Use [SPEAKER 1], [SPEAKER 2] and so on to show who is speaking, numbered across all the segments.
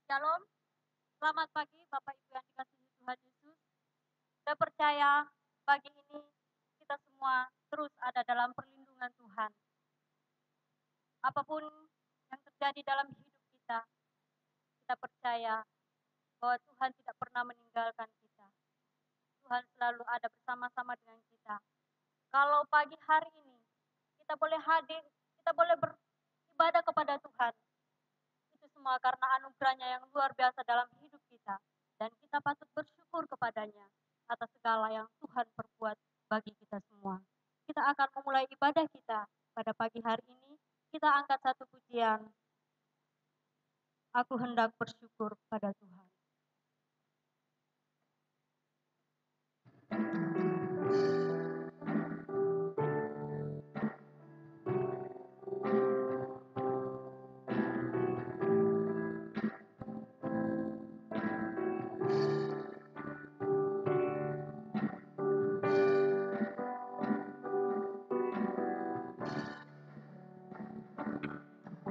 [SPEAKER 1] Shalom, selamat pagi Bapak Ibu yang dikasihi Tuhan Yesus. Saya percaya pagi ini kita semua terus ada dalam perlindungan Tuhan. Apapun yang terjadi dalam hidup kita, kita percaya bahwa Tuhan tidak pernah meninggalkan kita. Tuhan selalu ada bersama-sama dengan kita. Kalau pagi hari ini kita boleh hadir, kita boleh beribadah kepada Tuhan. Itu semua karena anugerahnya yang luar biasa dalam hidup kita. Dan kita patut bersyukur kepadanya atas segala yang Tuhan perbuat bagi kita semua. Kita akan memulai ibadah kita pada pagi hari ini. Kita angkat satu pujian. Aku hendak bersyukur pada Tuhan.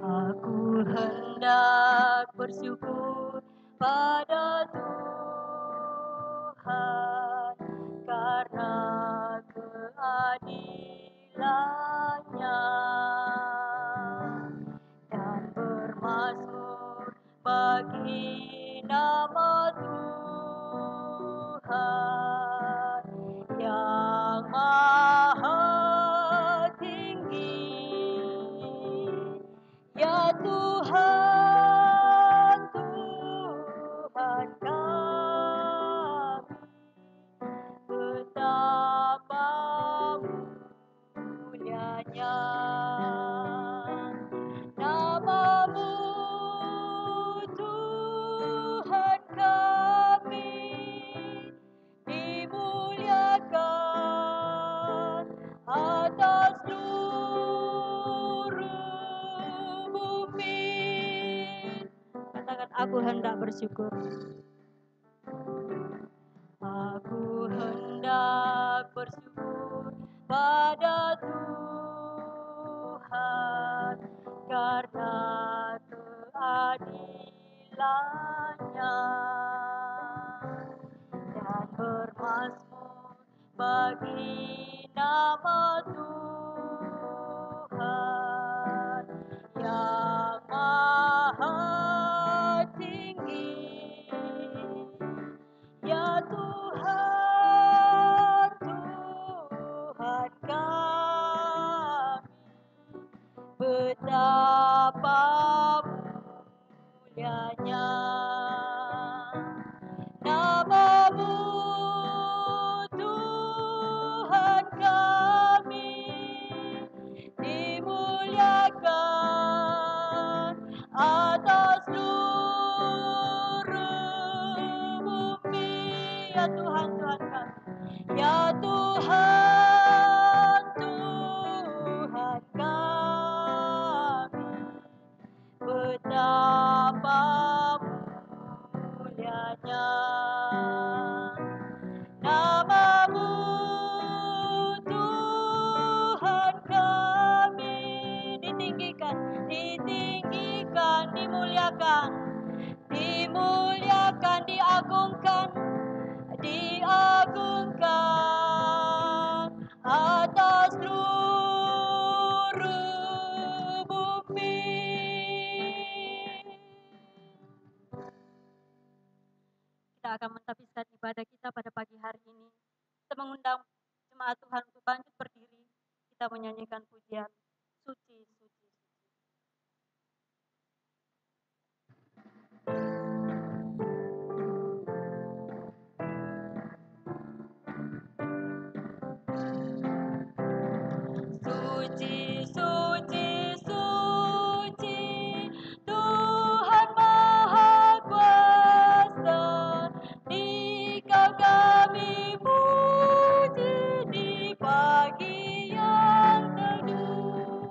[SPEAKER 1] Aku hendak bersyukur pada Tuhan karena keadilannya dan bermazmur bagi nama Tuhan yang maha tinggi. Ya Tuhan, Tuhan kami, betapa mulianya nama-Mu, Tuhan kami, dimuliakan atas seluruh bumi. Katakan, aku hendak bersyukur. Aku hendak bersyukur pada Tuhan karena keadilannya dan bermazmur bagi nama Tuhan yang maha tinggi. Ya Tuhan, Tuhan kami, betapa mulianya nama-Mu, Tuhan kami, dimuliakan atas seluruh bumi. Ya Tuhan, Tuhan kami, ya Tuhan, Tuhan kami, betapa mulianya nama-Mu, Tuhan kami, ditinggikan, ditinggikan, dimuliakan, dimuliakan, diagungkan, diagungkan atas seluruh bumi. Kita akan mentapiskan ibadah kita pada pagi hari ini. Kita mengundang jemaat Tuhan untuk bangkit berdiri. Kita menyanyikan pujian suci, suci, suci. Suci, suci, suci, Tuhan Maha Kuasa, Dikau kami puji di pagi yang teduh.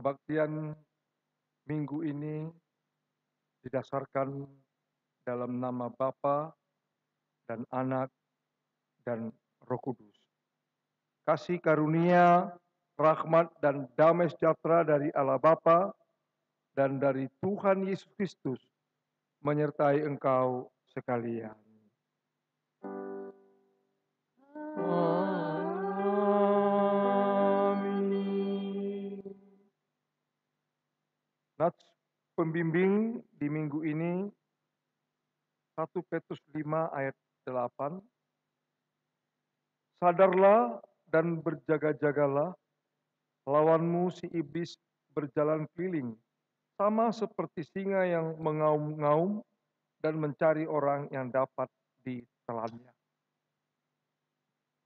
[SPEAKER 2] Kebaktian minggu ini didasarkan dalam nama Bapa dan Anak dan Roh Kudus. Kasih karunia, rahmat dan damai sejahtera dari Allah Bapa dan dari Tuhan Yesus Kristus menyertai engkau sekalian. Amin. Nats pembimbing di minggu ini 1 Petrus 5 ayat 8. Sadarlah dan berjaga-jagalah, lawanmu si iblis berjalan keliling, sama seperti singa yang mengaum-ngaum dan mencari orang yang dapat ditelannya.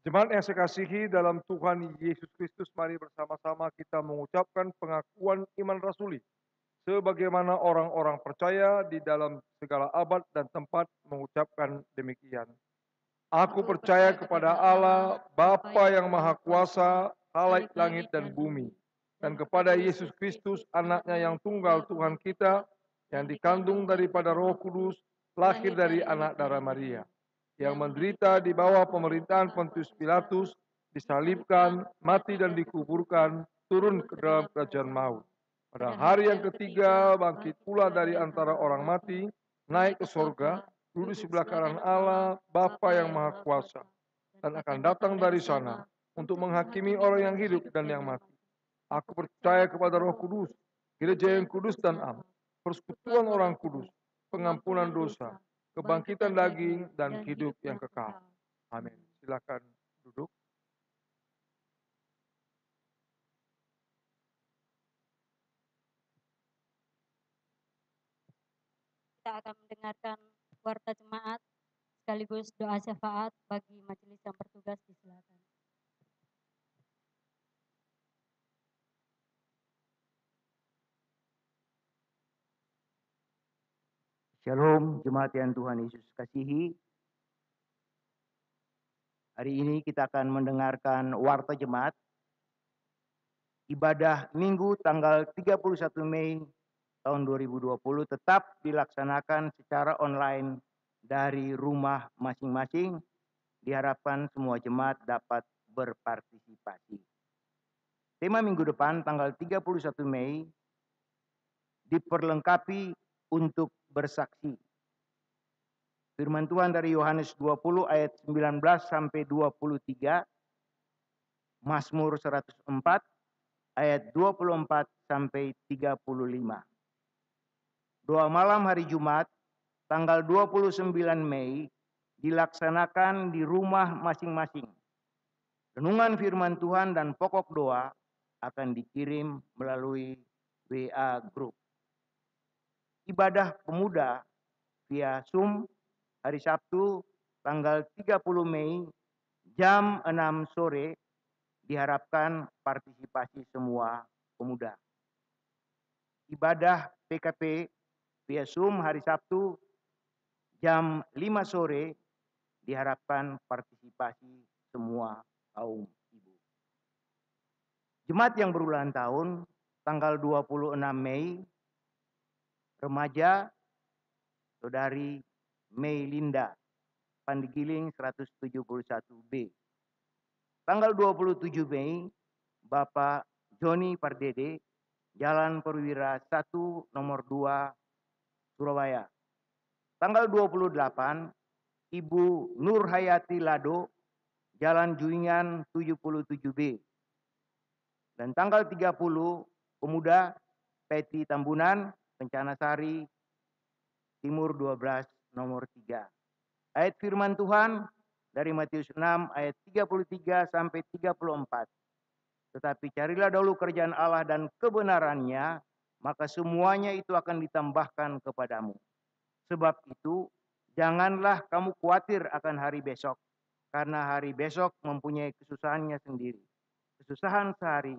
[SPEAKER 2] Jemaat yang saya kasihi dalam Tuhan Yesus Kristus, mari bersama-sama kita mengucapkan pengakuan iman rasuli sebagaimana orang-orang percaya di dalam segala abad dan tempat mengucapkan demikian. Aku percaya kepada Allah, Bapa yang Maha Kuasa, Khalik langit dan bumi, dan kepada Yesus Kristus, Anaknya yang tunggal Tuhan kita, yang dikandung daripada Roh Kudus, lahir dari anak darah Maria, yang menderita di bawah pemerintahan Pontius Pilatus, disalibkan, mati dan dikuburkan, turun ke dalam kerajaan maut. Pada hari yang ketiga, bangkit pula dari antara orang mati, naik ke sorga, duduk sebelah kanan Allah, Bapa yang Maha Kuasa, dan akan datang dari sana untuk menghakimi orang yang hidup dan yang mati. Aku percaya kepada Roh Kudus, gereja yang kudus dan am, persekutuan orang kudus, pengampunan dosa, kebangkitan daging, dan hidup yang kekal. Amin. Silakan duduk.
[SPEAKER 1] Kita akan mendengarkan warta jemaat sekaligus doa syafaat bagi majelis yang bertugas, disilakan.
[SPEAKER 3] Shalom, jemaat yang Tuhan Yesus kasihi. Hari ini kita akan mendengarkan warta jemaat ibadah Minggu tanggal 31 Mei tahun 2020 tetap dilaksanakan secara online dari rumah masing-masing. Diharapkan semua jemaat dapat berpartisipasi. Tema minggu depan tanggal 31 Mei diperlengkapi untuk bersaksi. Firman Tuhan dari Yohanes 20 ayat 19 sampai 23, Mazmur 104 ayat 24 sampai 35. Doa malam hari Jumat tanggal 29 Mei dilaksanakan di rumah masing-masing. Renungan firman Tuhan dan pokok doa akan dikirim melalui WA Group. Ibadah pemuda via Zoom hari Sabtu tanggal 30 Mei jam 6 sore, diharapkan partisipasi semua pemuda. Ibadah PKP via Zoom hari Sabtu jam 5 sore, diharapkan partisipasi semua kaum ibu. Jemaat yang berulang tahun tanggal 26 Mei, remaja Saudari Mei Linda, Pandigiling 171B. Tanggal 27 Mei, Bapak Joni Pardede, Jalan Perwira 1 nomor 2, Surabaya. Tanggal 28, Ibu Nur Hayati Lado, Jalan Juingan 77B. Dan tanggal 30, Pemuda Peti Tambunan, Kencana Sari, Timur 12 nomor 3. Ayat firman Tuhan dari Matius 6 ayat 33 sampai 34. Tetapi carilah dahulu kerajaan Allah dan kebenarannya, maka semuanya itu akan ditambahkan kepadamu. Sebab itu, janganlah kamu khawatir akan hari besok, karena hari besok mempunyai kesusahannya sendiri. Kesusahan sehari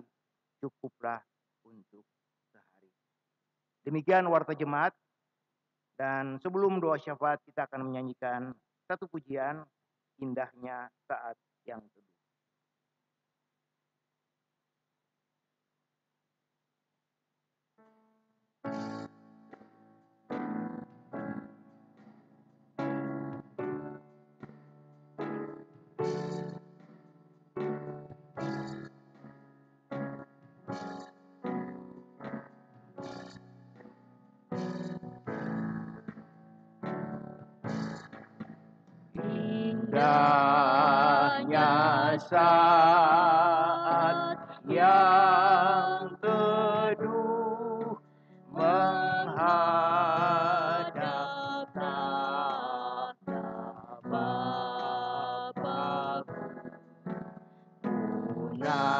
[SPEAKER 3] cukuplah untuk sehari. Demikian warta jemaat. Dan sebelum doa syafaat, kita akan menyanyikan satu pujian, Indahnya Saat yang Teduh. indahnya saat yang teduh menghadap tahta Bapa, tunaikan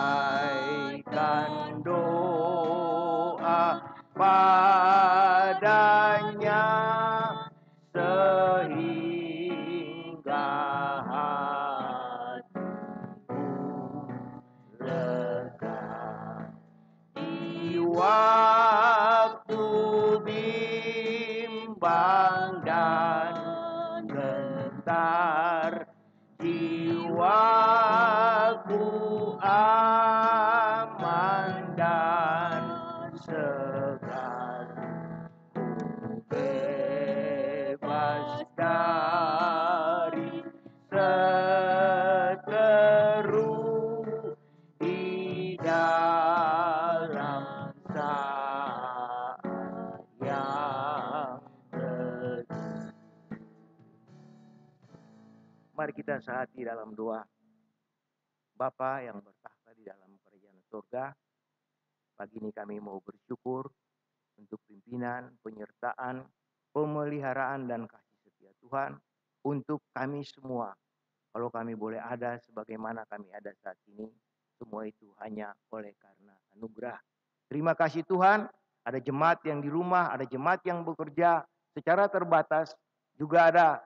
[SPEAKER 3] doa padanya sehingga hatiku lega. Di waktu bimbang dan gentar, jiwaku aman dan segar. Ku bebas dari seteru di dalam saat yang teduh. Mari kita sehati dalam doa. Bapa yang bertahta di dalam kerajaan surga, pagi ini kami mau bersyukur untuk pimpinan, penyertaan, pemeliharaan, dan kasih setia Tuhan untuk kami semua. Kalau kami boleh ada sebagaimana kami ada saat ini, semua itu hanya oleh karena anugerah. Terima kasih Tuhan, ada jemaat yang di rumah, ada jemaat yang bekerja secara terbatas, juga ada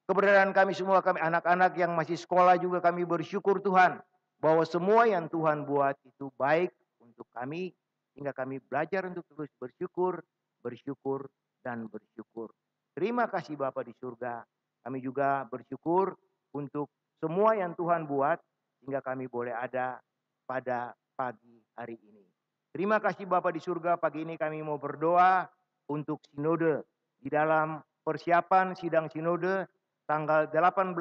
[SPEAKER 3] keberadaan kami semua, kami anak-anak yang masih sekolah juga kami bersyukur Tuhan, bahwa semua yang Tuhan buat itu baik untuk kami, sehingga kami belajar untuk terus bersyukur, bersyukur, dan bersyukur. Terima kasih Bapa di surga. Kami juga bersyukur untuk semua yang Tuhan buat, sehingga kami boleh ada pada pagi hari ini. Terima kasih Bapa di surga, pagi ini kami mau berdoa untuk sinode. Di dalam persiapan sidang sinode tanggal 18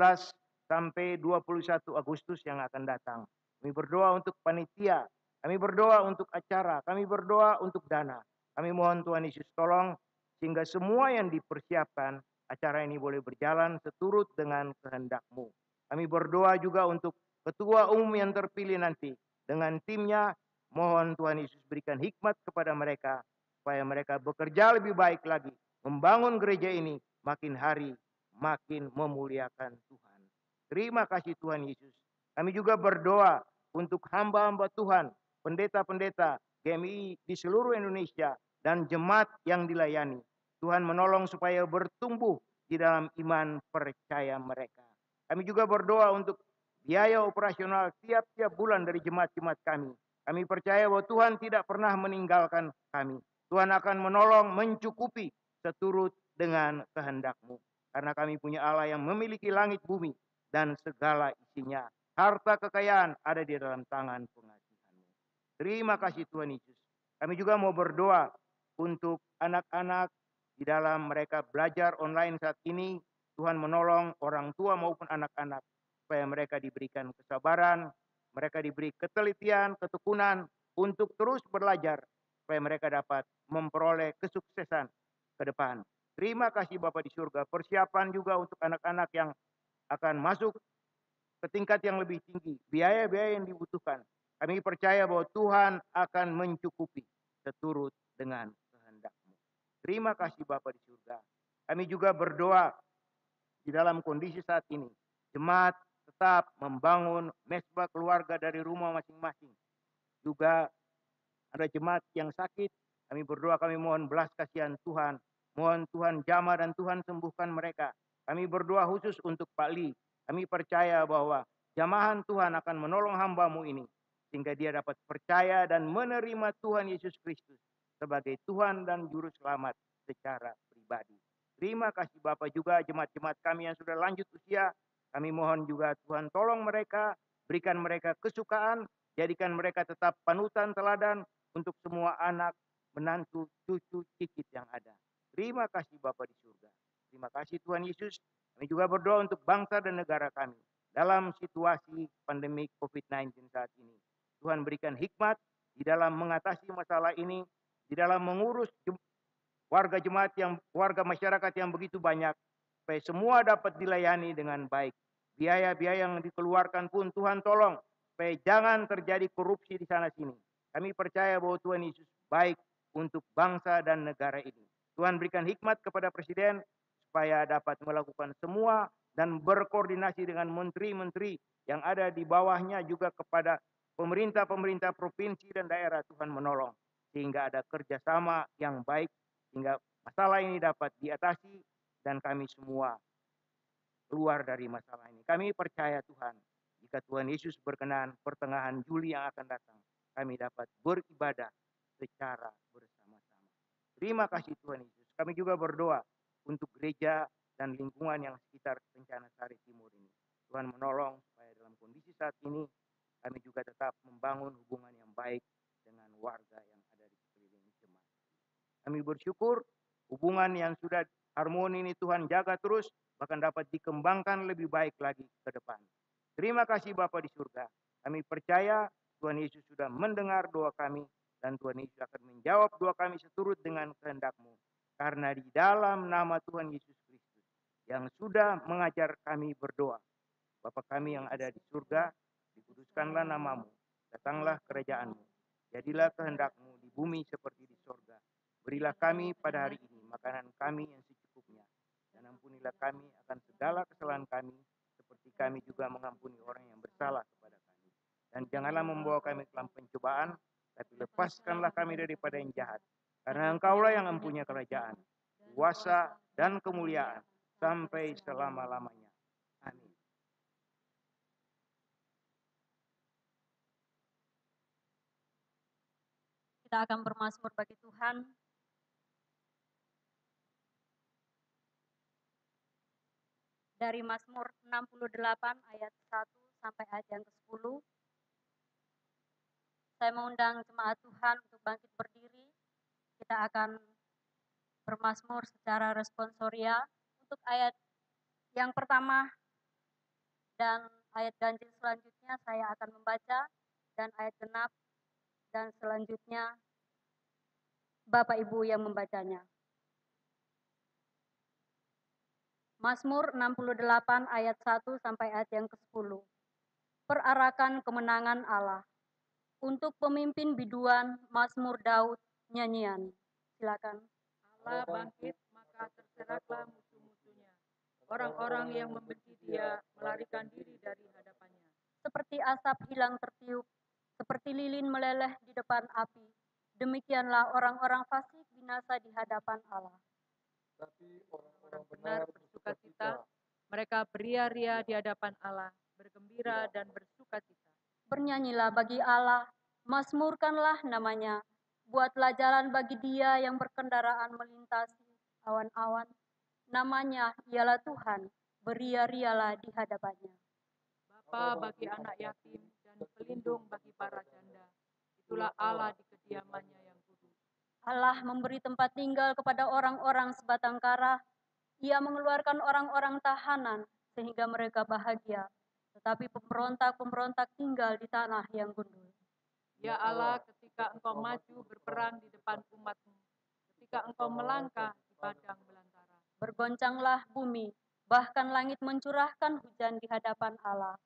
[SPEAKER 3] sampai 21 Agustus yang akan datang. Kami berdoa untuk panitia, kami berdoa untuk acara, kami berdoa untuk dana. Kami mohon Tuhan Yesus tolong sehingga semua yang dipersiapkan acara ini boleh berjalan seturut dengan kehendak-Mu. Kami berdoa juga untuk ketua umum yang terpilih nanti dengan timnya. Mohon Tuhan Yesus berikan hikmat kepada mereka supaya mereka bekerja lebih baik lagi, membangun gereja ini makin hari makin memuliakan Tuhan. Terima kasih Tuhan Yesus. Kami juga berdoa untuk hamba-hamba Tuhan, pendeta-pendeta GMI di seluruh Indonesia dan jemaat yang dilayani. Tuhan menolong supaya bertumbuh di dalam iman percaya mereka. Kami juga berdoa untuk biaya operasional tiap-tiap bulan dari jemaat-jemaat kami. Kami percaya bahwa Tuhan tidak pernah meninggalkan kami. Tuhan akan menolong, mencukupi seturut dengan kehendak-Mu. Karena kami punya Allah yang memiliki langit bumi dan segala isinya. Harta kekayaan ada di dalam tangan pengasihan-Mu. Terima kasih Tuhan Yesus. Kami juga mau berdoa untuk anak-anak di dalam mereka belajar online saat ini. Tuhan menolong orang tua maupun anak-anak supaya mereka diberikan kesabaran, mereka diberi ketelitian, ketekunan untuk terus belajar supaya mereka dapat memperoleh kesuksesan ke depan. Terima kasih Bapa di surga. Persiapan juga untuk anak-anak yang akan masuk ke tingkat yang lebih tinggi. Biaya-biaya yang dibutuhkan. Kami percaya bahwa Tuhan akan mencukupi seturut dengan kehendak-Mu. Terima kasih Bapa di surga. Kami juga berdoa di dalam kondisi saat ini. Jemaat tetap membangun mesbah keluarga dari rumah masing-masing. Juga ada jemaat yang sakit. Kami berdoa, kami mohon belas kasihan Tuhan. Mohon Tuhan jamah dan Tuhan sembuhkan mereka. Kami berdoa khusus untuk Pak Li. Kami percaya bahwa jamahan Tuhan akan menolong hamba-Mu ini. Sehingga dia dapat percaya dan menerima Tuhan Yesus Kristus sebagai Tuhan dan Juru Selamat secara pribadi. Terima kasih Bapak juga jemaat-jemaat kami yang sudah lanjut usia. Kami mohon juga Tuhan tolong mereka, berikan mereka kesukaan, jadikan mereka tetap panutan teladan untuk semua anak, menantu, cucu, cicit yang ada. Terima kasih Bapa di surga. Terima kasih Tuhan Yesus. Kami juga berdoa untuk bangsa dan negara kami dalam situasi pandemi COVID-19 saat ini. Tuhan berikan hikmat di dalam mengatasi masalah ini, di dalam mengurus warga masyarakat yang begitu banyak, supaya semua dapat dilayani dengan baik. biaya-biaya yang dikeluarkan pun Tuhan tolong supaya jangan terjadi korupsi di sana sini. Kami percaya bahwa Tuhan Yesus baik untuk bangsa dan negara ini. Tuhan berikan hikmat kepada Presiden supaya dapat melakukan semua dan berkoordinasi dengan menteri-menteri yang ada di bawahnya, juga kepada pemerintah-pemerintah provinsi dan daerah. Tuhan menolong sehingga ada kerjasama yang baik sehingga masalah ini dapat diatasi dan kami semua keluar dari masalah ini. Kami percaya Tuhan, jika Tuhan Yesus berkenan pertengahan Juli yang akan datang, kami dapat beribadah secara bersama-sama. Terima kasih Tuhan Yesus. Kami juga berdoa untuk gereja dan lingkungan yang sekitar Kencana Sari Timur ini. Tuhan menolong supaya dalam kondisi saat ini kami juga tetap membangun hubungan yang baik dengan warga yang ada di sekeliling jemaat. Kami bersyukur hubungan yang sudah harmoni ini Tuhan jaga terus, bahkan dapat dikembangkan lebih baik lagi ke depan. Terima kasih Bapa di surga. Kami percaya Tuhan Yesus sudah mendengar doa kami dan Tuhan Yesus akan menjawab doa kami seturut dengan kehendak-Mu. Karena di dalam nama Tuhan Yesus Kristus yang sudah mengajar kami berdoa. Bapa kami yang ada di surga, dikuduskanlah nama-Mu, datanglah kerajaan-Mu, jadilah kehendak-Mu di bumi seperti di surga. Berilah kami pada hari ini makanan kami yang secukupnya, dan ampunilah kami akan segala kesalahan kami, seperti kami juga mengampuni orang yang bersalah kepada kami. Dan janganlah membawa kami ke dalam pencobaan, tapi lepaskanlah kami daripada yang jahat. Karena Engkaulah yang mempunyai kerajaan, kuasa, dan kemuliaan sampai selama-lamanya. Amin.
[SPEAKER 1] Kita akan bermazmur bagi Tuhan. Dari Mazmur 68 ayat 1 sampai ayat yang ke-10. Saya mengundang jemaat Tuhan untuk bangkit berdiri. Kita akan bermazmur secara responsoria. Untuk ayat yang pertama dan ayat ganjil selanjutnya saya akan membaca, dan ayat genap dan selanjutnya Bapak Ibu yang membacanya. Mazmur 68 ayat 1 sampai ayat yang ke-10. Perarakan kemenangan Allah. Untuk pemimpin biduan Mazmur Daud nyanyian. Silakan.
[SPEAKER 4] Allah bangkit, maka terseraklah musuh-musuhnya. Orang-orang yang membenci Dia melarikan diri dari hadapannya.
[SPEAKER 1] Seperti asap hilang tertiup, seperti lilin meleleh di depan api, demikianlah orang-orang fasik binasa di hadapan Allah.
[SPEAKER 2] Tapi
[SPEAKER 4] Orang benar bersukacita, mereka beria-ria di hadapan Allah, bergembira dan bersukacita.
[SPEAKER 1] Bernyanyilah bagi Allah, mazmurkanlah namanya, buatlah jalan bagi Dia yang berkendaraan melintasi awan-awan. Namanya ialah Tuhan, beria-rialah di hadapannya.
[SPEAKER 4] Bapa bagi anak yatim dan pelindung bagi para janda. Itulah Allah di kediamannya yang kudus.
[SPEAKER 1] Allah memberi tempat tinggal kepada orang-orang sebatang kara. Ia mengeluarkan orang-orang tahanan sehingga mereka bahagia. Tetapi pemberontak-pemberontak tinggal di tanah yang gundul.
[SPEAKER 4] Ya Allah, ketika Engkau maju berperang di depan umat-Mu, ketika Engkau melangkah di padang belantara.
[SPEAKER 1] Bergoncanglah bumi, bahkan langit mencurahkan hujan di hadapan Allah.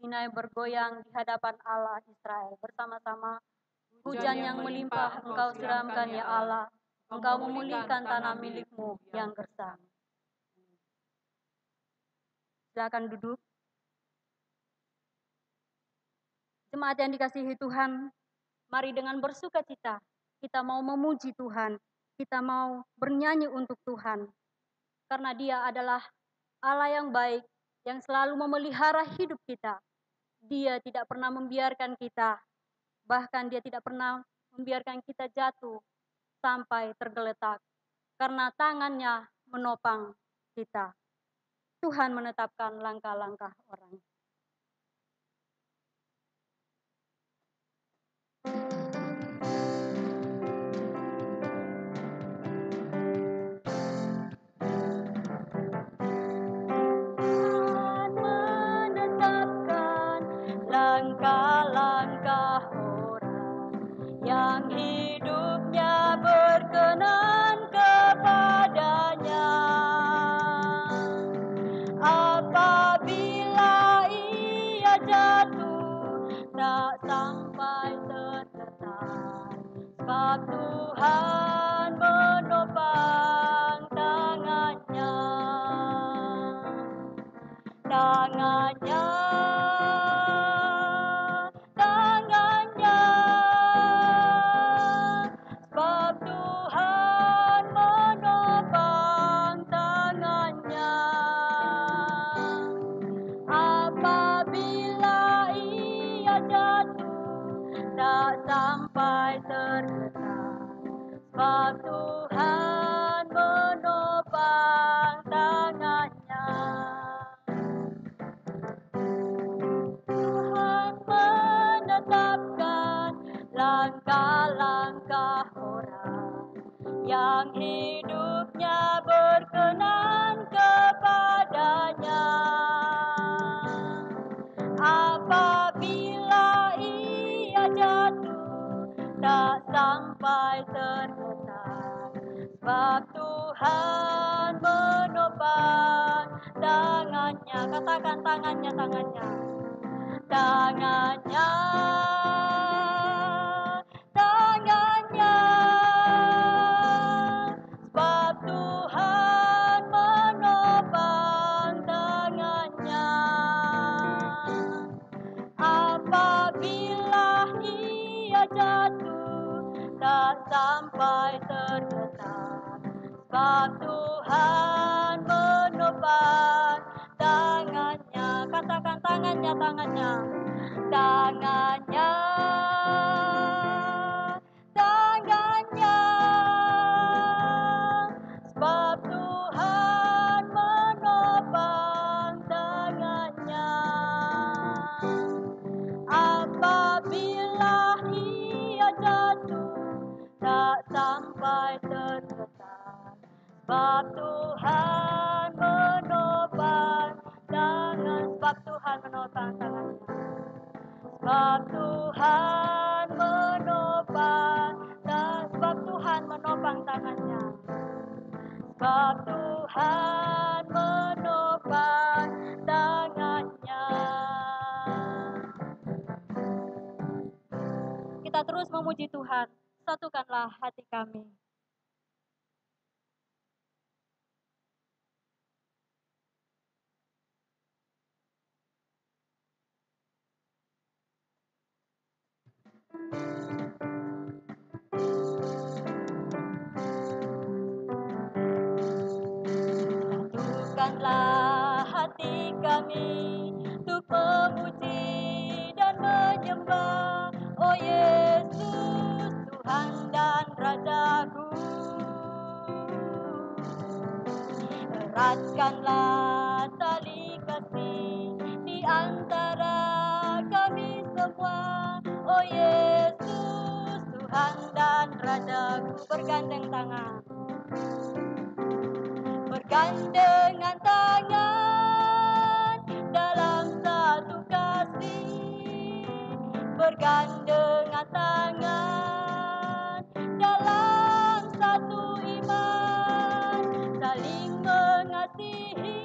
[SPEAKER 1] Sinai bergoyang di hadapan Allah Israel bersama-sama. Hujan yang melimpah Engkau siramkan ya Allah. Engkau memulihkan tanah milik-Mu yang gersang. Silakan duduk. Jemaat yang dikasihi Tuhan, mari dengan bersukacita kita mau memuji Tuhan, kita mau bernyanyi untuk Tuhan. Karena Dia adalah Allah yang baik, yang selalu memelihara hidup kita. Dia tidak pernah membiarkan kita, bahkan Dia tidak pernah membiarkan kita jatuh sampai tergeletak. Karena tangannya menopang kita. Tuhan menetapkan langkah-langkah orang. Tuhan menetapkan langkah-langkah orang yang hidupnya berkenan kepadanya. Apabila jatuh tak sampai tergetar, sebab Tuhan menopang tangannya. Tangannya, tangannya, sebab Tuhan menopang tangannya. Apabila ia jatuh, tak sampai tergetar, sebab Tuhan menopang tangannya. Tuhan menetapkan langkah-langkah orang yang hidupnya berkenan kepadanya. Apabila ia jatuh, tak sampai tergetar, sebab Tuhan menopang tangannya. Katakan tangannya, tangannya. Tangannya, tangannya, sebab Tuhan menopang tangannya. Apabila ia jatuh, tak sampai tergetar, sebab Tuhan menopang tangannya. Katakan tangannya, tangannya. Tangannya, tangannya, sebab Tuhan menopang tangannya. Apabila ia jatuh, tak sampai tergetar, sebab Tuhan menopang tangan. Sebab Tuhan menopang tangannya. Sebab Tuhan menopang, sebab Tuhan menopang tangannya. Sebab Tuhan menopang tangannya. Kita terus memuji Tuhan. Satukanlah hati kami. Satukanlah hati kami untuk memuji dan menyembah, oh Yesus, Tuhan dan Rajaku. Eratkanlah tali kasih di antara kami semua, oh Yesus, Tuhan dan Rajaku. Bergandeng tangan, bergandengan tangan dalam satu kasih, bergandengan tangan dalam satu iman, saling mengasihi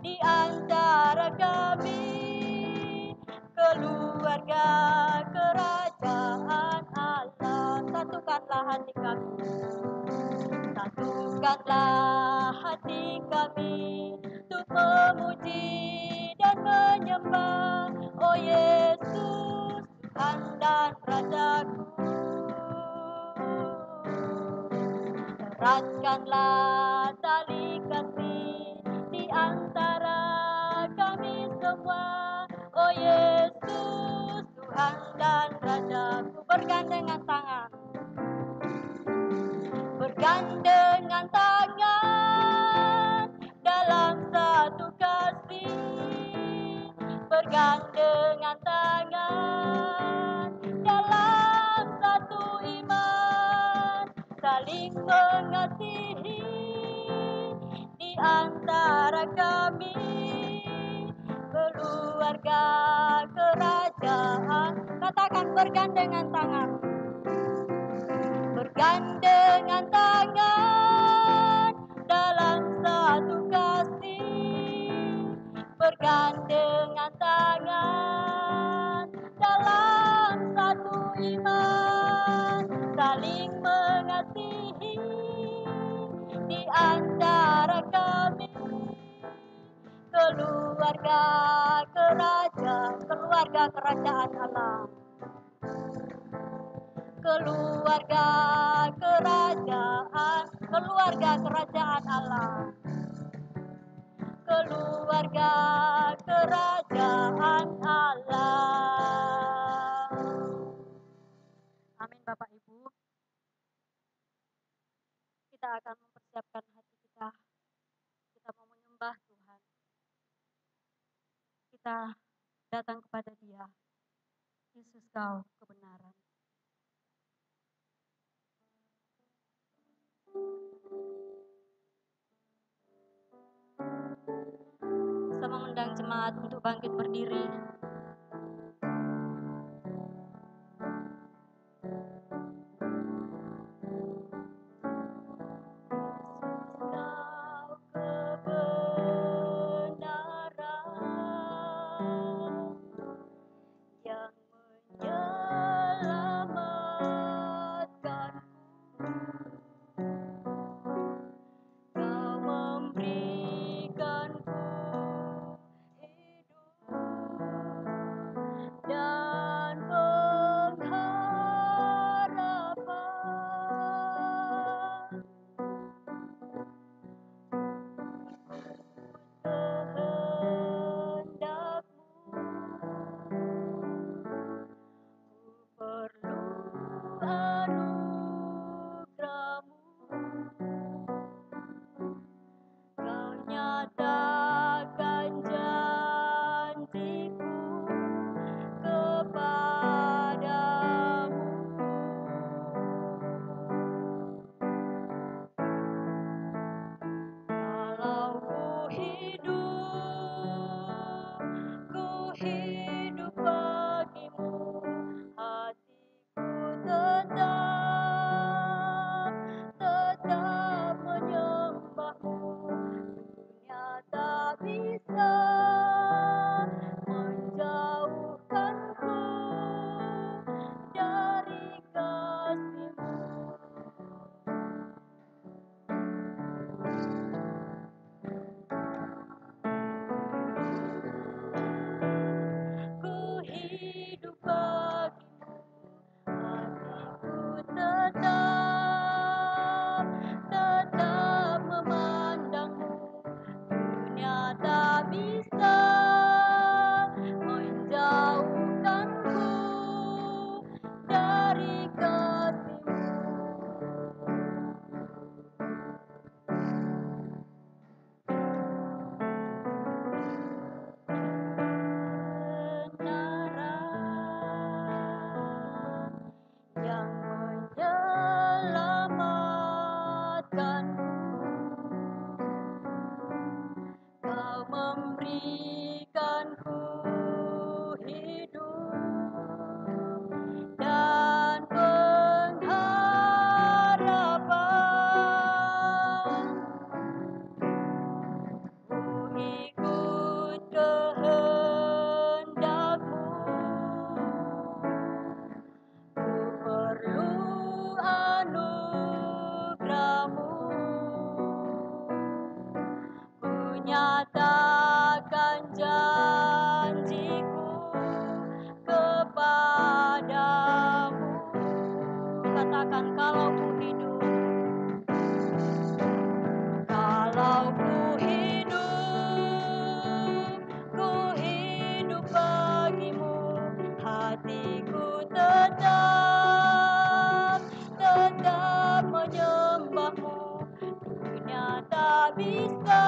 [SPEAKER 1] di antara kami, keluarga kerajaan Allah. Satukanlah hati kami. Satukanlah hati kami untuk memuji dan menyembah, oh Yesus, Tuhan dan Rajaku. Eratkanlah tali kasih di antara kami semua, oh Yesus, Tuhan dan Rajaku. Bergandengan tangan, bergandengan tangan dalam satu kasih, bergandengan tangan dalam satu iman, saling mengasihi di antara kami, keluarga kerajaan. Katakan bergandengan tangan, bergandengan tangan dalam satu kasih, bergandengan tangan keluarga kerajaan Allah. Keluarga kerajaan Allah. Keluarga kerajaan Allah. Amin Bapak Ibu. Kita akan mempersiapkan hati kita. Kita mau menyembah Tuhan. Kita datang kepada Dia. Yesus, Kau kebenaran. Saya mengundang jemaat untuk bangkit berdiri. Nyatakan janjiku kepadamu. Katakan kalau ku hidup bagimu, hatiku tetap menyembahmu. Dunia tak bisa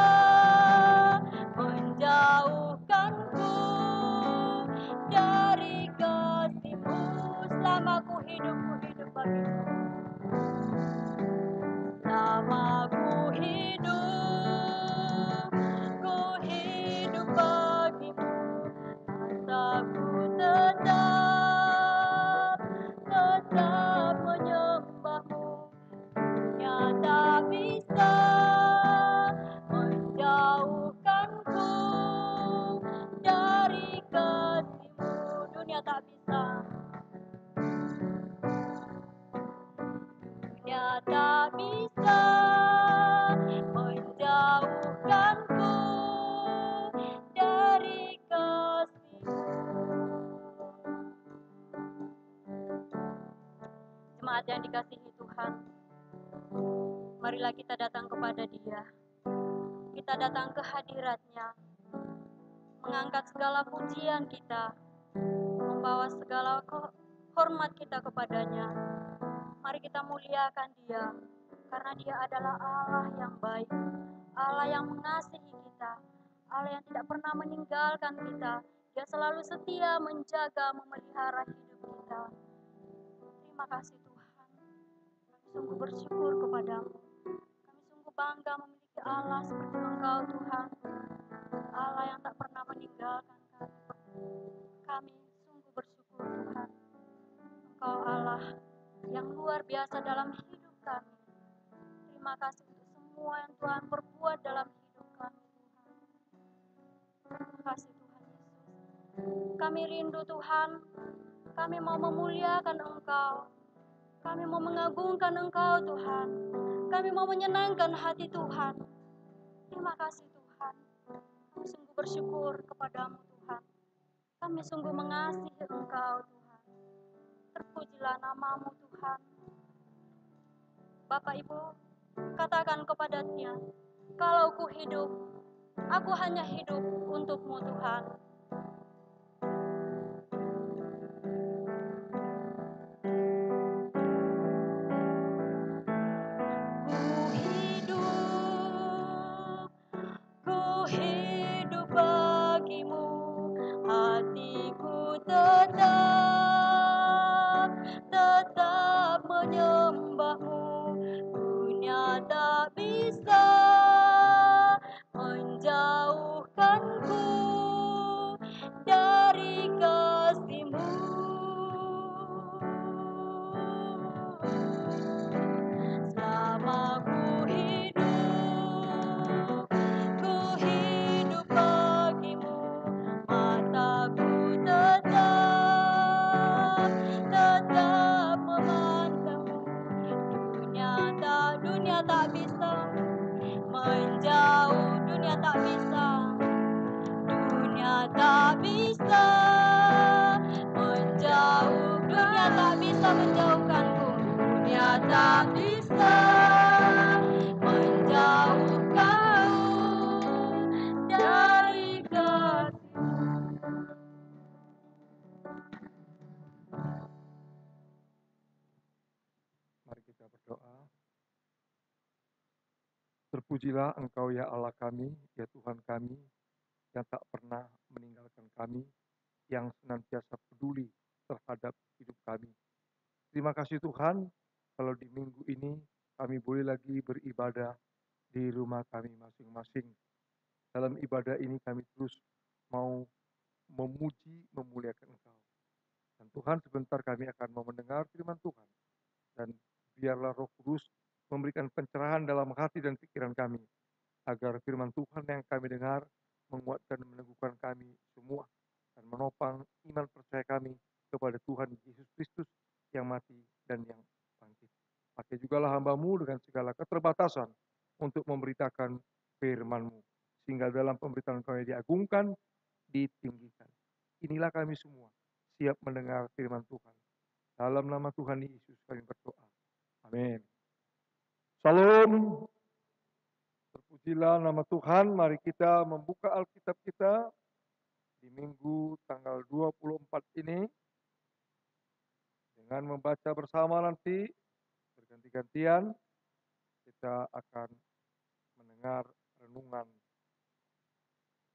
[SPEAKER 1] menjauhkanku dari kasih-Mu. Selama ku hidup bagimu. Selama ku hidup bagimu. Rasaku tetap menyembahmu. Dunia tak bisa menjauhkanku dari kasih-Mu. Dunia tak bisa. Dunia tak bisa menjauhkanku dari Jemaat yang dikasihi Tuhan, marilah kita datang kepada Dia. Kita datang ke hadirat-Nya, mengangkat segala pujian kita, membawa segala hormat kita kepadanya. Mari kita muliakan Dia, karena Dia adalah Allah yang baik, Allah yang mengasihi kita, Allah yang tidak pernah meninggalkan kita. Dia selalu setia menjaga, memelihara hidup kita. Terima kasih Tuhan. Kami sungguh bersyukur kepadamu. Kami sungguh bangga memiliki Allah seperti Engkau Tuhan. Allah yang tak pernah meninggalkan kami. Kami sungguh bersyukur Tuhan. Engkau Allah yang luar biasa dalam hidup kami. Terima kasih untuk semua yang Tuhan perbuat dalam hidup kami Tuhan. Terima kasih Tuhan Yesus. Kami rindu Tuhan. Kami mau memuliakan Engkau. Kami mau mengagungkan Engkau Tuhan. Kami mau menyenangkan hati Tuhan. Terima kasih Tuhan. Kami sungguh bersyukur kepadamu Tuhan. Kami sungguh mengasihi Engkau Tuhan. Terpujilah namamu Tuhan. Bapak Ibu, katakan kepadanya, kalau ku hidup, aku hanya hidup untukmu Tuhan. Ku hidup bagimu, hatiku tetap menyembahmu. Dunia tak bisa menjauhkanku dari kasih-Mu. Selama ku hidup bagimu, mataku tetap memandangmu. Dunia tak bisa menjauh, dunia tak bisa menjauh, dunia tak bisa menjauhkanku, dunia tak bisa menjauhkanku dari kasih.
[SPEAKER 2] Mari kita berdoa. Terpujilah Engkau ya Allah kami, ya Tuhan kami, yang tak pernah meninggalkan kami, yang senantiasa peduli terhadap hidup kami. Terima kasih Tuhan, kalau di minggu ini kami boleh lagi beribadah di rumah kami masing-masing. Dalam ibadah ini kami terus mau memuji, memuliakan Engkau. Dan Tuhan, sebentar kami akan mau mendengar firman Tuhan. Dan biarlah Roh Kudus memberikan pencerahan dalam hati dan pikiran kami, agar firman Tuhan yang kami dengar menguatkan dan meneguhkan kami semua, dan menopang iman percaya kami kepada Tuhan Yesus Kristus yang mati dan yang bangkit. Pakai jugalah hamba-Mu dengan segala keterbatasan untuk memberitakan firman-Mu, sehingga dalam pemberitaan kami diagungkan, ditinggikan. Inilah kami semua siap mendengar firman Tuhan. Dalam nama Tuhan Yesus kami berdoa. Amin. Salam. Terpujilah nama Tuhan. Mari kita membuka Alkitab kita di Minggu tanggal 24 ini dengan membaca bersama nanti berganti-gantian. Kita akan mendengar renungan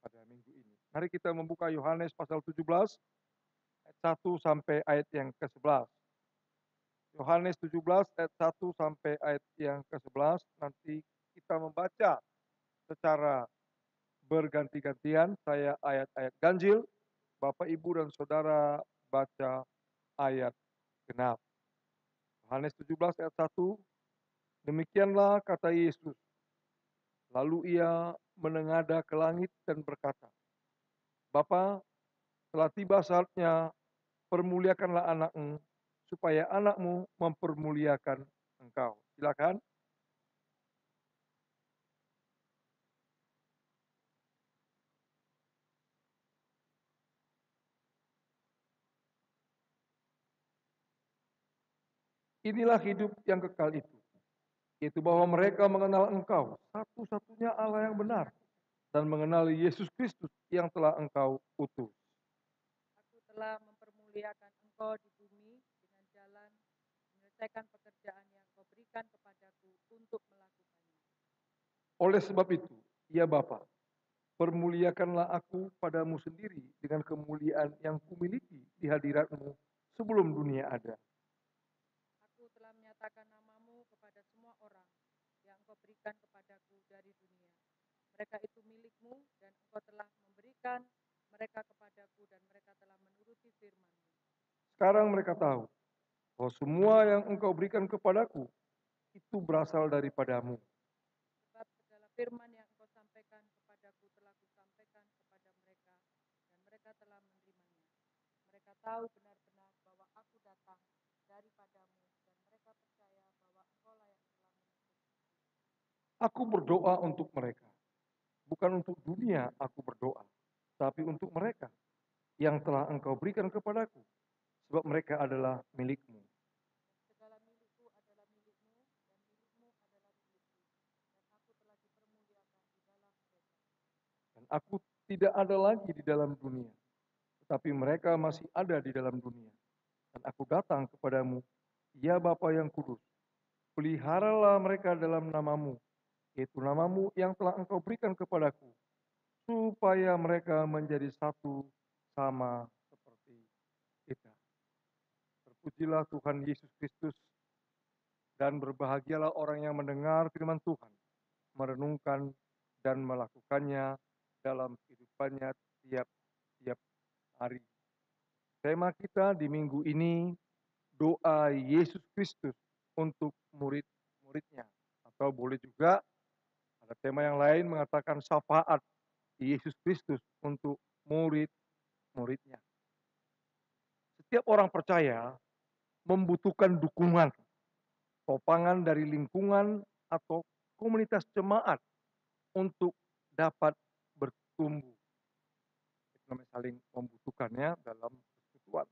[SPEAKER 2] pada minggu ini. Mari kita membuka Yohanes pasal 17 ayat 1 sampai ayat yang ke-11. Yohanes 17 ayat 1 sampai ayat yang ke-11. Nanti kita membaca secara berganti-gantian. Saya ayat-ayat ganjil, Bapak, Ibu, dan Saudara baca ayat genap. Yohanes 17 ayat 1. Demikianlah kata Yesus. Lalu ia menengadah ke langit dan berkata, Bapa, telah tiba saatnya, permuliakanlah anakmu, supaya anakmu mempermuliakan engkau. Silakan. Inilah hidup yang kekal itu, yaitu bahwa mereka mengenal Engkau, satu-satunya Allah yang benar, dan mengenal Yesus Kristus yang telah Engkau utus.
[SPEAKER 4] Aku telah mempermuliakan Engkau di bumi dengan jalan menyelesaikan pekerjaan yang Kau berikan kepadaku untuk melakukannya.
[SPEAKER 2] Oleh sebab itu, ya Bapa, permuliakanlah aku padamu sendiri dengan kemuliaan yang kumiliki di hadirat-Mu sebelum dunia ada.
[SPEAKER 4] Aku telah menyatakan namamu kepada semua orang yang Engkau berikan kepadaku dari dunia. Mereka itu milik-Mu dan Engkau telah memberikan mereka kepadaku dan mereka telah menuruti firman-Mu.
[SPEAKER 2] Sekarang mereka tahu bahwa semua yang Engkau berikan kepadaku itu berasal daripadamu.
[SPEAKER 4] Sebab segala firman yang Engkau sampaikan kepadaku telah kusampaikan kepada mereka dan mereka telah menerimanya. Mereka tahu benar-benar bahwa aku datang daripadamu dan mereka percaya bahwa Engkaulah yang telah mengutus.
[SPEAKER 2] Aku berdoa untuk mereka. Bukan untuk dunia aku berdoa, tapi untuk mereka yang telah Engkau berikan kepadaku, sebab mereka adalah milik-Mu.
[SPEAKER 4] Segala milikku adalah milik-Mu dan milik-Mu adalah milikku. Dan aku telah dipermuliakan di dalam mereka.
[SPEAKER 2] Dan aku tidak ada lagi di dalam dunia, tetapi mereka masih ada di dalam dunia. Dan aku datang kepadamu, ya Bapa yang kudus, peliharalah mereka dalam namamu, yaitu namamu yang telah Engkau berikan kepadaku, supaya mereka menjadi satu sama seperti kita. Terpujilah Tuhan Yesus Kristus, dan berbahagialah orang yang mendengar firman Tuhan, merenungkan dan melakukannya dalam kehidupannya tiap hari. Tema kita di minggu ini, doa Yesus Kristus untuk murid-muridnya. Atau boleh juga ada tema yang lain mengatakan syafaat Yesus Kristus untuk murid-muridnya. Setiap orang percaya membutuhkan dukungan, topangan dari lingkungan atau komunitas jemaat untuk dapat bertumbuh. Itu namanya saling membutuhkannya dalam persekutuan.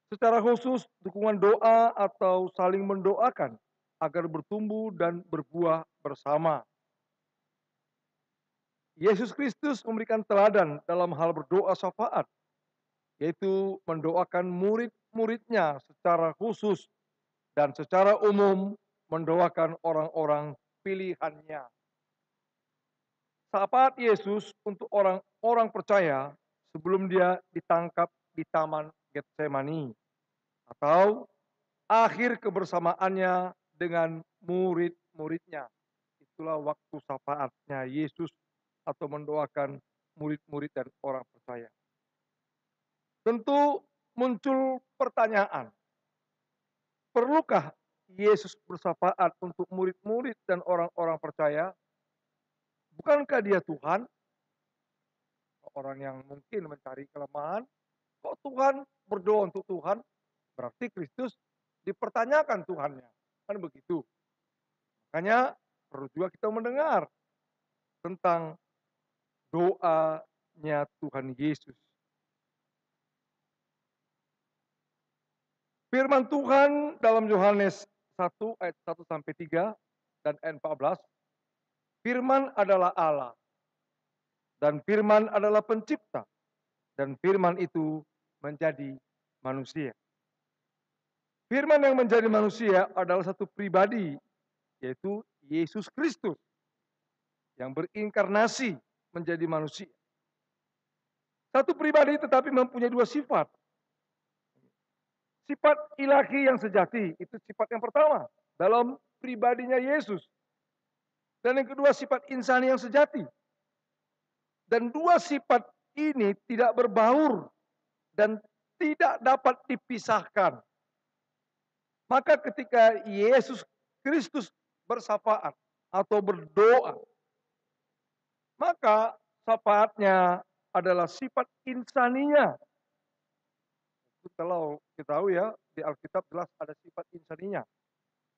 [SPEAKER 2] Secara khusus, dukungan doa atau saling mendoakan agar bertumbuh dan berbuah bersama. Yesus Kristus memberikan teladan dalam hal berdoa syafaat, yaitu mendoakan murid-muridnya secara khusus dan secara umum mendoakan orang-orang pilihannya. Syafaat Yesus untuk orang-orang percaya sebelum dia ditangkap di Taman Getsemani, atau akhir kebersamaannya dengan murid-muridnya. Itulah waktu syafaatnya Yesus atau mendoakan murid-murid dan orang percaya. Tentu muncul pertanyaan, perlukah Yesus bersyafaat untuk murid-murid dan orang-orang percaya? Bukankah dia Tuhan? Orang yang mungkin mencari kelemahan, kok Tuhan berdoa untuk Tuhan? Berarti Kristus dipertanyakan Tuhannya. Kan begitu. Makanya perlu juga kita mendengar tentang doanya Tuhan Yesus. Firman Tuhan dalam Yohanes 1 ayat 1 sampai 3 dan ayat 14. Firman adalah Allah. Dan firman adalah pencipta. Dan firman itu menjadi manusia. Firman yang menjadi manusia adalah satu pribadi, yaitu Yesus Kristus yang berinkarnasi menjadi manusia. Satu pribadi tetapi mempunyai dua sifat. Sifat ilahi yang sejati, itu sifat yang pertama dalam pribadinya Yesus. Dan yang kedua sifat insani yang sejati. Dan dua sifat ini tidak berbaur dan tidak dapat dipisahkan. Maka ketika Yesus Kristus bersyafaat atau berdoa, maka syafaatnya adalah sifat insaninya. Kalau kita tahu ya, di Alkitab jelas ada sifat insaninya.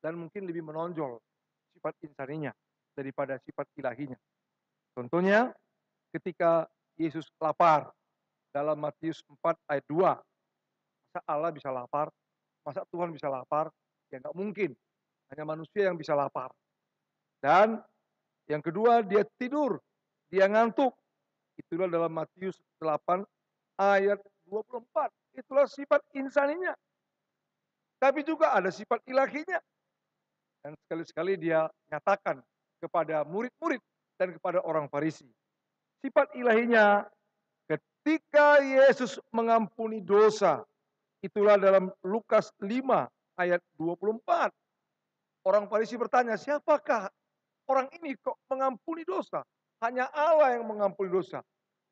[SPEAKER 2] Dan mungkin lebih menonjol sifat insaninya daripada sifat ilahinya. Contohnya ketika Yesus lapar dalam Matius 4 ayat 2. Masa Allah bisa lapar? Masa Tuhan bisa lapar? Ya nggak mungkin, hanya manusia yang bisa lapar. Dan yang kedua, dia tidur, dia ngantuk. Itulah dalam Matius 8 ayat 24. Itulah sifat insaninya. Tapi juga ada sifat ilahinya. Dan sekali-sekali dia nyatakan kepada murid-murid dan kepada orang Farisi. Sifat ilahinya ketika Yesus mengampuni dosa. Itulah dalam Lukas 5 ayat 24. Orang Farisi bertanya, siapakah orang ini kok mengampuni dosa? Hanya Allah yang mengampuni dosa.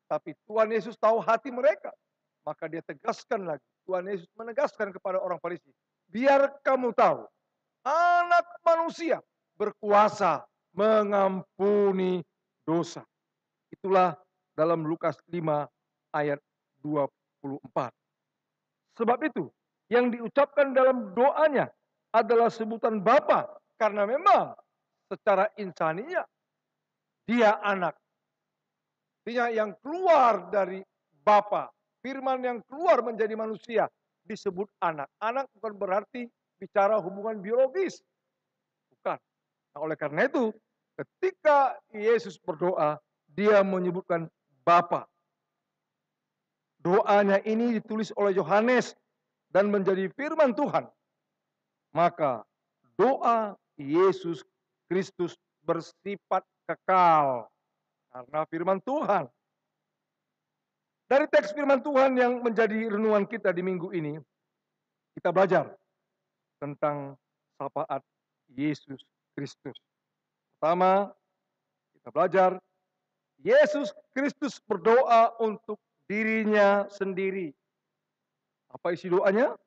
[SPEAKER 2] Tapi Tuhan Yesus tahu hati mereka. Maka dia tegaskan lagi. Tuhan Yesus menegaskan kepada orang Farisi. Biar kamu tahu, Anak manusia berkuasa mengampuni dosa. Itulah dalam Lukas 5 ayat 24. Sebab itu, yang diucapkan dalam doanya adalah sebutan Bapa, karena memang secara insaninya dia anak. Artinya yang keluar dari Bapa, firman yang keluar menjadi manusia disebut anak. Anak bukan berarti bicara hubungan biologis. Bukan. Nah, oleh karena itu, ketika Yesus berdoa, dia menyebutkan Bapa. Doanya ini ditulis oleh Yohanes dan menjadi firman Tuhan. Maka doa Yesus Kristus bersifat kekal karena firman Tuhan. Dari teks firman Tuhan yang menjadi renungan kita di minggu ini, kita belajar tentang syafaat Yesus Kristus. Pertama, kita belajar Yesus Kristus berdoa untuk dirinya sendiri. Apa isi doanya?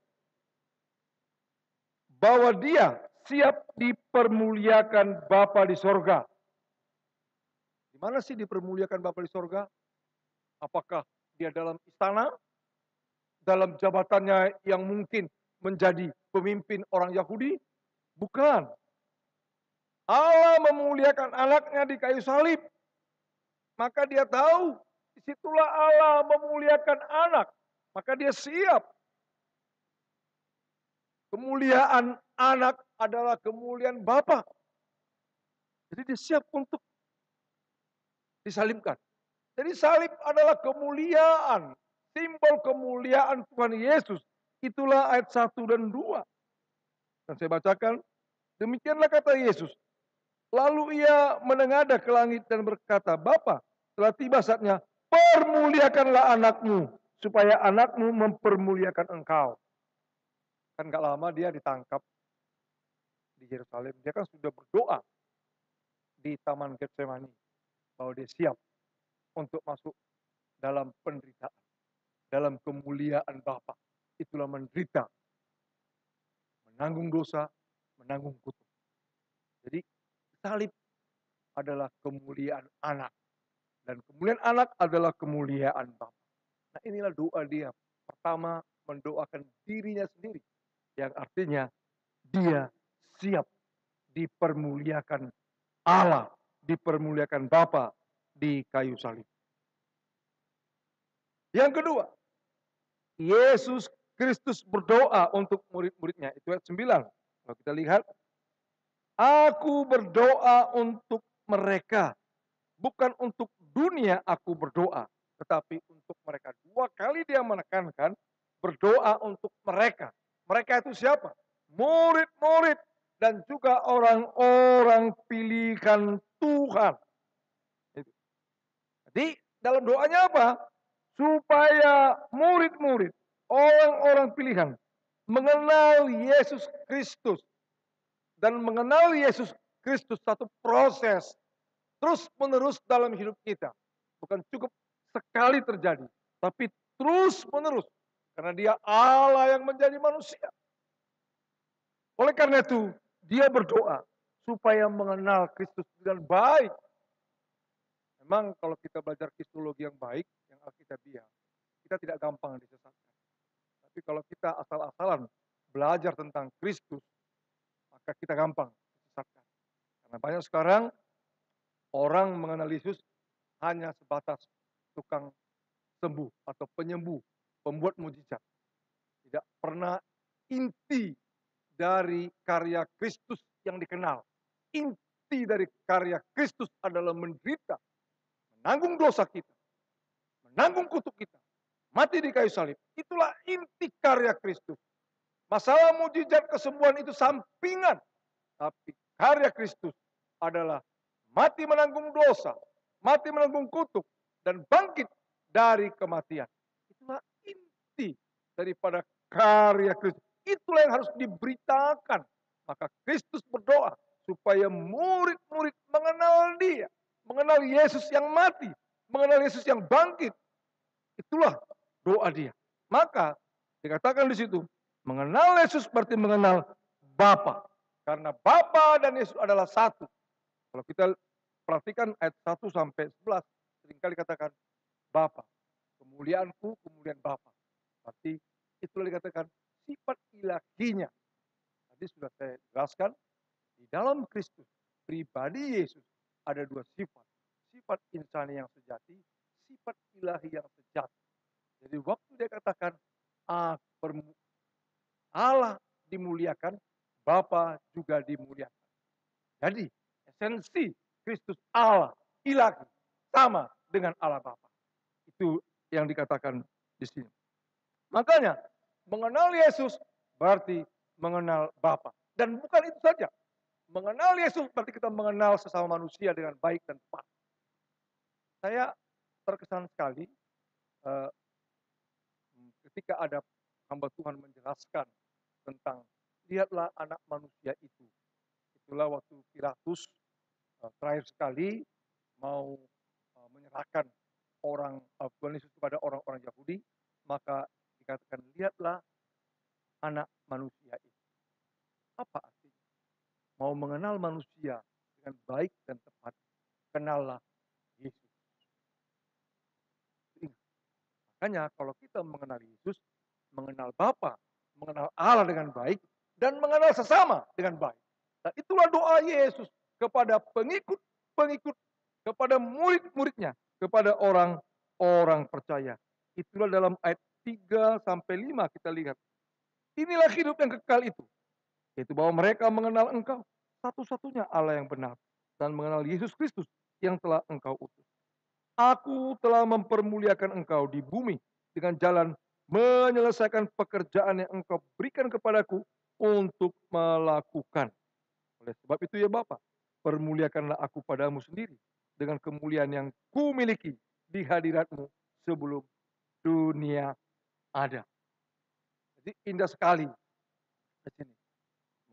[SPEAKER 2] Bahwa dia siap dipermuliakan Bapa di sorga. Di mana sih dipermuliakan Bapa di sorga? Apakah dia dalam istana? Dalam jabatannya yang mungkin menjadi pemimpin orang Yahudi? Bukan. Allah memuliakan anaknya di kayu salib. Maka dia tahu, disitulah Allah memuliakan anak. Maka dia siap. Kemuliaan anak adalah kemuliaan Bapa. Jadi dia siap untuk disalibkan. Jadi salib adalah kemuliaan. Simbol kemuliaan Tuhan Yesus. Itulah ayat 1 dan 2. Dan saya bacakan, demikianlah kata Yesus. Lalu ia menengadah ke langit dan berkata, Bapa, telah tiba saatnya, permuliakanlah anakmu, supaya anakmu mempermuliakan engkau. Kan gak lama dia ditangkap di Yerusalem. Dia kan sudah berdoa di Taman Getsemani bahwa dia siap untuk masuk dalam penderitaan, dalam kemuliaan Bapa. Itulah menderita, menanggung dosa, menanggung kutuk. Jadi salib adalah kemuliaan anak. Dan kemuliaan anak adalah kemuliaan Bapa. Nah, inilah doa dia. Pertama, mendoakan dirinya sendiri. Yang artinya, dia siap dipermuliakan Allah, dipermuliakan Bapa di kayu salib. Yang kedua, Yesus Kristus berdoa untuk murid-muridnya. Itu ayat 9. Kalau kita lihat, aku berdoa untuk mereka. Bukan untuk dunia aku berdoa, tetapi untuk mereka. 2 kali dia menekankan berdoa untuk mereka. Mereka itu siapa? Murid-murid dan juga orang-orang pilihan Tuhan. Jadi dalam doanya apa? Supaya murid-murid, orang-orang pilihan mengenal Yesus Kristus. Dan mengenal Yesus Kristus satu proses terus menerus dalam hidup kita. Bukan cukup sekali terjadi, tapi terus menerus. Karena dia Allah yang menjadi manusia. Oleh karena itu, dia berdoa supaya mengenal Kristus dengan baik. Memang kalau kita belajar kristologi yang baik, yang alkitabiah, kita tidak gampang disesatkan. Tapi kalau kita asal-asalan belajar tentang Kristus, maka kita gampang disesatkan. Karena banyak sekarang orang mengenal Yesus hanya sebatas tukang sembuh atau penyembuh, pembuat mujizat. Tidak pernah inti dari karya Kristus yang dikenal. Inti dari karya Kristus adalah menderita, menanggung dosa kita, menanggung kutuk kita, mati di kayu salib. Itulah inti karya Kristus. Masalah mujizat kesembuhan itu sampingan. Tapi karya Kristus adalah mati menanggung dosa, mati menanggung kutuk, dan bangkit dari kematian. Itulah inti daripada karya Kristus. Itulah yang harus diberitakan. Maka Kristus berdoa supaya murid-murid mengenal Dia, mengenal Yesus yang mati, mengenal Yesus yang bangkit. Itulah doa Dia. Maka dikatakan di situ, mengenal Yesus berarti mengenal Bapa. Karena Bapa dan Yesus adalah satu. Kalau kita perhatikan ayat 1 sampai 11, seringkali dikatakan Bapa. Kemuliaanku, kemuliaan Bapa. Berarti itulah dikatakan sifat ilahinya. Tadi sudah saya jelaskan, di dalam Kristus, pribadi Yesus ada dua sifat. Sifat insani yang sejati, sifat ilahi yang sejati. Jadi waktu dia katakan Allah dimuliakan, Bapa juga dimuliakan. Jadi esensi Kristus Allah ilahi sama dengan Allah Bapa. Itu yang dikatakan di sini. Makanya mengenal Yesus berarti mengenal Bapa. Dan bukan itu saja. Mengenal Yesus berarti kita mengenal sesama manusia dengan baik dan tepat. Saya terkesan sekali ketika ada hamba Tuhan menjelaskan tentang lihatlah anak manusia itu. Itulah waktu Pilatus terakhir sekali mau menyerahkan Tuhan Yesus kepada orang-orang Yahudi, maka dikatakan lihatlah anak manusia itu. Apa artinya? Mau mengenal manusia dengan baik dan tepat, kenallah Yesus. Makanya kalau kita mengenal Yesus, mengenal Bapa, mengenal Allah dengan baik, dan mengenal sesama dengan baik. Dan itulah doa Yesus kepada pengikut-pengikut, kepada murid-muridnya, kepada orang-orang percaya. Itulah dalam ayat 3 sampai 5 kita lihat. Inilah hidup yang kekal itu. Yaitu bahwa mereka mengenal Engkau, satu-satunya Allah yang benar, dan mengenal Yesus Kristus yang telah Engkau utus. Aku telah mempermuliakan Engkau di bumi dengan jalan menyelesaikan pekerjaan yang Engkau berikan kepadaku untuk melakukan. Oleh sebab itu ya Bapa, permuliakanlah aku padamu sendiri dengan kemuliaan yang kumiliki di hadirat-Mu sebelum dunia ada. Jadi indah sekali di sini.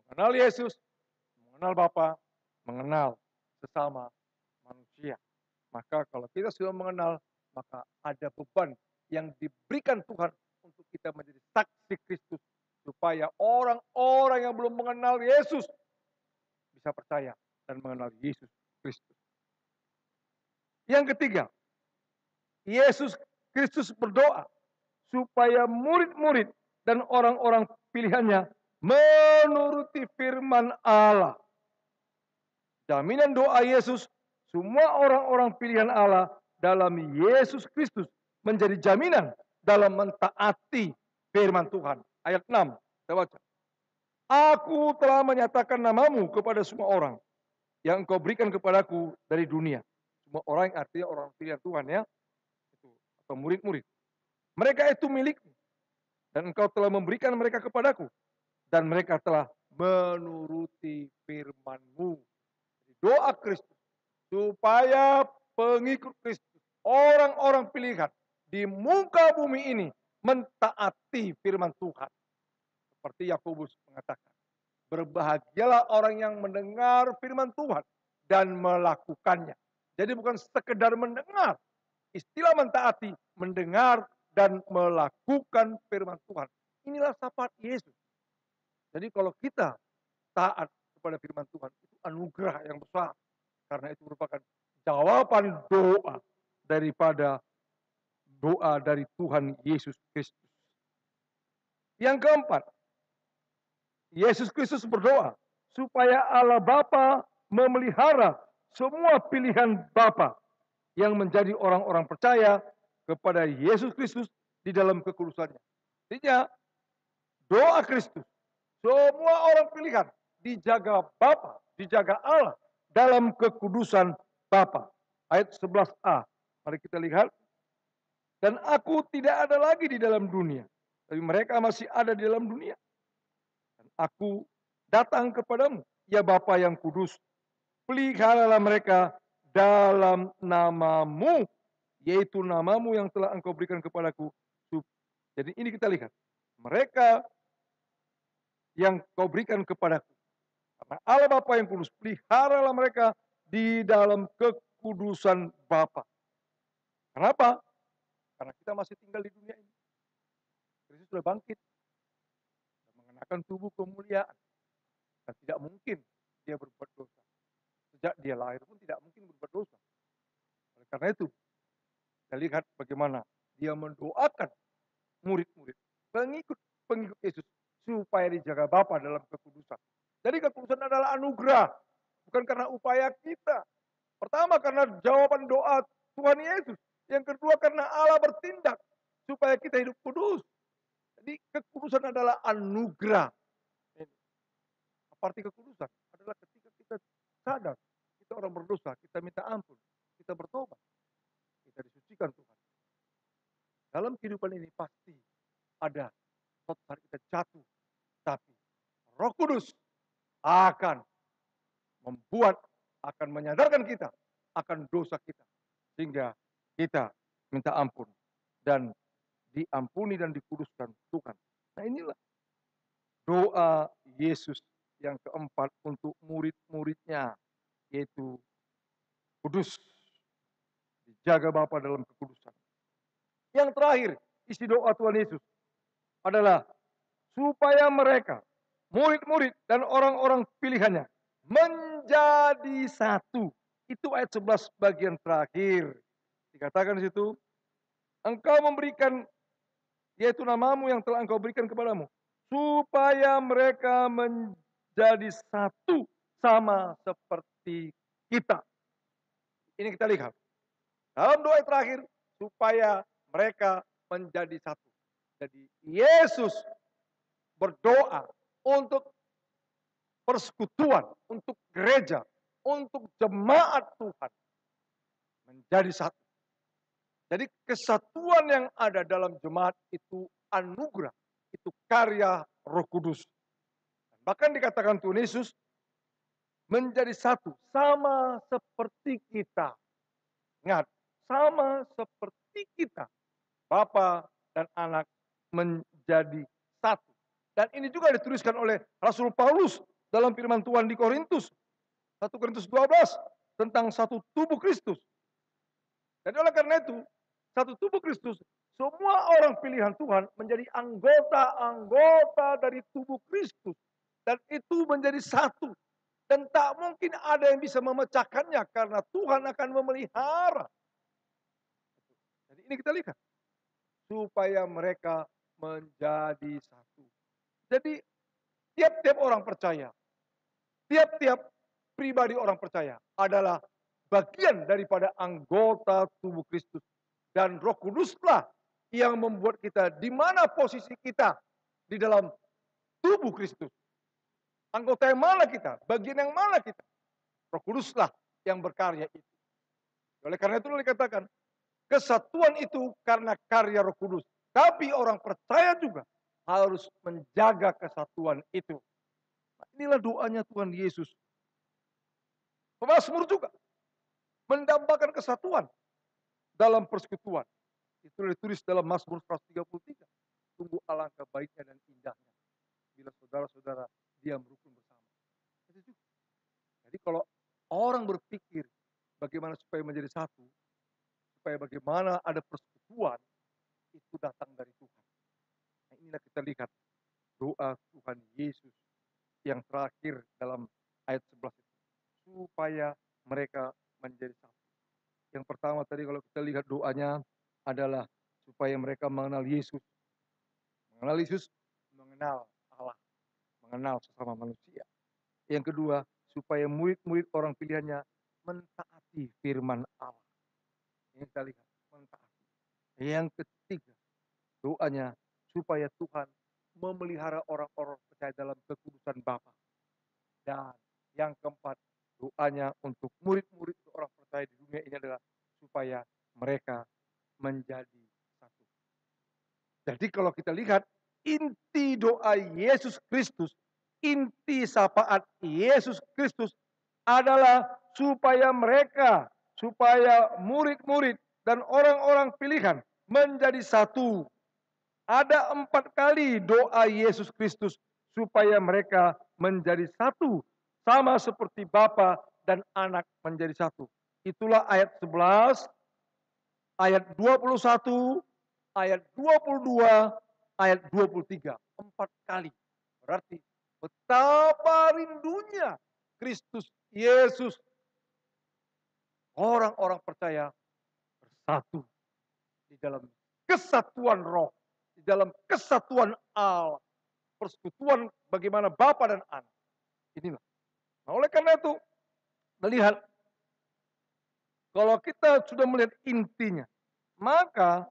[SPEAKER 2] Mengenal Yesus, mengenal Bapa, mengenal sesama manusia. Maka kalau kita sudah mengenal, maka ada beban yang diberikan Tuhan untuk kita menjadi saksi Kristus. Supaya orang-orang yang belum mengenal Yesus bisa percaya dan mengenal Yesus Kristus. Yang ketiga, Yesus Kristus berdoa supaya murid-murid dan orang-orang pilihannya menuruti firman Allah. Jaminan doa Yesus, semua orang-orang pilihan Allah dalam Yesus Kristus menjadi jaminan dalam mentaati firman Tuhan. Ayat 6, saya baca. Aku telah menyatakan namamu kepada semua orang yang Engkau berikan kepadaku dari dunia. Semua orang yang artinya orang pilihan Tuhan ya, itu atau murid-murid. Mereka itu milikmu dan Engkau telah memberikan mereka kepadaku dan mereka telah menuruti firman-Mu. Doa Kristus supaya pengikut Kristus, orang-orang pilihan di muka bumi ini mentaati firman Tuhan. Seperti Yakobus mengatakan, berbahagialah orang yang mendengar firman Tuhan dan melakukannya. Jadi bukan sekedar mendengar. Istilah mentaati, mendengar dan melakukan firman Tuhan. Inilah syafaat Yesus. Jadi kalau kita taat kepada firman Tuhan, itu anugerah yang besar. Karena itu merupakan jawaban doa daripada doa dari Tuhan Yesus Kristus. Yang keempat, Yesus Kristus berdoa supaya Allah Bapa memelihara semua pilihan Bapa yang menjadi orang-orang percaya kepada Yesus Kristus di dalam kekudusannya. Artinya doa Kristus Semua orang pilihan dijaga Bapa, dijaga Allah dalam kekudusan Bapa. Ayat 11a. Mari kita lihat. Dan aku tidak ada lagi di dalam dunia, tapi mereka masih ada di dalam dunia. Dan aku datang kepadamu, ya Bapa yang kudus, peliharalah mereka dalam namamu, yaitu namamu yang telah engkau berikan kepadaku. Jadi ini kita lihat, mereka yang kau berikan kepadaku. Karena Allah Bapa yang kudus, peliharalah mereka di dalam kekudusan Bapa. Kenapa? Karena kita masih tinggal di dunia ini. Kristus sudah bangkit dan mengenakan tubuh kemuliaan. Dan tidak mungkin dia berbuat dosa. Sejak dia lahir pun tidak mungkin berbuat dosa. Oleh karena itu, kita lihat bagaimana dia mendoakan murid-murid, pengikut Yesus, supaya dijaga Bapa dalam kekudusan. Jadi kekudusan adalah anugerah, bukan karena upaya kita. Pertama karena jawaban doa Tuhan Yesus. Yang kedua karena Allah bertindak supaya kita hidup kudus. Jadi kekudusan adalah anugerah. Apa arti kekudusan? Adalah ketika kita sadar kita orang berdosa, kita minta ampun, kita bertobat, kita disucikan Tuhan. Dalam kehidupan ini pasti ada suatu saat kita jatuh, tapi Roh Kudus akan membuat, akan menyadarkan kita akan dosa kita, sehingga kita minta ampun dan diampuni dan dikuduskan Tuhan. Nah inilah doa Yesus yang keempat untuk murid-muridnya, yaitu kudus, dijaga Bapa dalam kekudusan. Yang terakhir, isi doa Tuhan Yesus adalah supaya mereka, murid-murid dan orang-orang pilihannya, menjadi satu. Itu ayat 11 bagian terakhir. Dikatakan di situ, engkau memberikan, yaitu namamu yang telah engkau berikan kepadamu, supaya mereka menjadi satu sama seperti kita. Ini kita lihat. Dalam doa terakhir, supaya mereka menjadi satu. Jadi Yesus berdoa untuk persekutuan, untuk gereja, untuk jemaat Tuhan menjadi satu. Jadi kesatuan yang ada dalam jemaat itu anugerah, itu karya Roh Kudus. Bahkan dikatakan Tuhan Yesus menjadi satu, sama seperti kita. Ingat, sama seperti kita. Bapa dan anak menjadi satu. Dan ini juga dituliskan oleh Rasul Paulus dalam firman Tuhan di Korintus. 1 Korintus 12 tentang satu tubuh Kristus. Dan oleh karena itu, satu tubuh Kristus, semua orang pilihan Tuhan menjadi anggota-anggota dari tubuh Kristus. Dan itu menjadi satu. Dan tak mungkin ada yang bisa memecahkannya karena Tuhan akan memelihara. Jadi ini kita lihat. Supaya mereka menjadi satu. Jadi tiap-tiap orang percaya, tiap-tiap pribadi orang percaya adalah bagian daripada anggota tubuh Kristus. Dan Roh Kuduslah yang membuat kita di mana posisi kita di dalam tubuh Kristus. Anggota yang mana kita? Bagian yang mana kita? Roh Kuduslah yang berkarya itu. Oleh karena itu dikatakan, kesatuan itu karena karya Roh Kudus. Tapi orang percaya juga harus menjaga kesatuan itu. Nah, inilah doanya Tuhan Yesus. Pemazmur juga mendambakan kesatuan dalam persekutuan. Itu ditulis dalam Mazmur 133. Sungguh alangkah baiknya dan indahnya bila saudara-saudara diam rukun bersama. Jadi kalau orang berpikir bagaimana supaya menjadi satu, supaya bagaimana ada persekutuan, itu datang dari Tuhan. Nah, inilah kita lihat doa Tuhan Yesus yang terakhir dalam ayat 11 itu. Supaya mereka menjadi satu. Yang pertama tadi kalau kita lihat doanya adalah supaya mereka mengenal Yesus. Mengenal Yesus, mengenal Allah. Mengenal sesama manusia. Yang kedua, supaya murid-murid orang pilihannya mentaati firman Allah. Ini kita lihat, mentaati. Yang ketiga, doanya supaya Tuhan memelihara orang-orang percaya dalam kekudusan Bapa. Dan yang keempat, doanya untuk murid-murid orang percaya di dunia ini adalah supaya mereka menjadi satu. Jadi kalau kita lihat inti doa Yesus Kristus, inti syafaat Yesus Kristus adalah supaya mereka, supaya murid-murid dan orang-orang pilihan menjadi satu. Ada 4 kali doa Yesus Kristus supaya mereka menjadi satu. Sama seperti Bapa dan Anak menjadi satu. Itulah ayat 11, ayat 21, ayat 22, ayat 23. 4 kali. Berarti betapa rindunya Kristus Yesus orang-orang percaya bersatu di dalam kesatuan roh, di dalam kesatuan Allah, persekutuan bagaimana Bapa dan Anak. Inilah. Nah, oleh karena itu, melihat kalau kita sudah melihat intinya, maka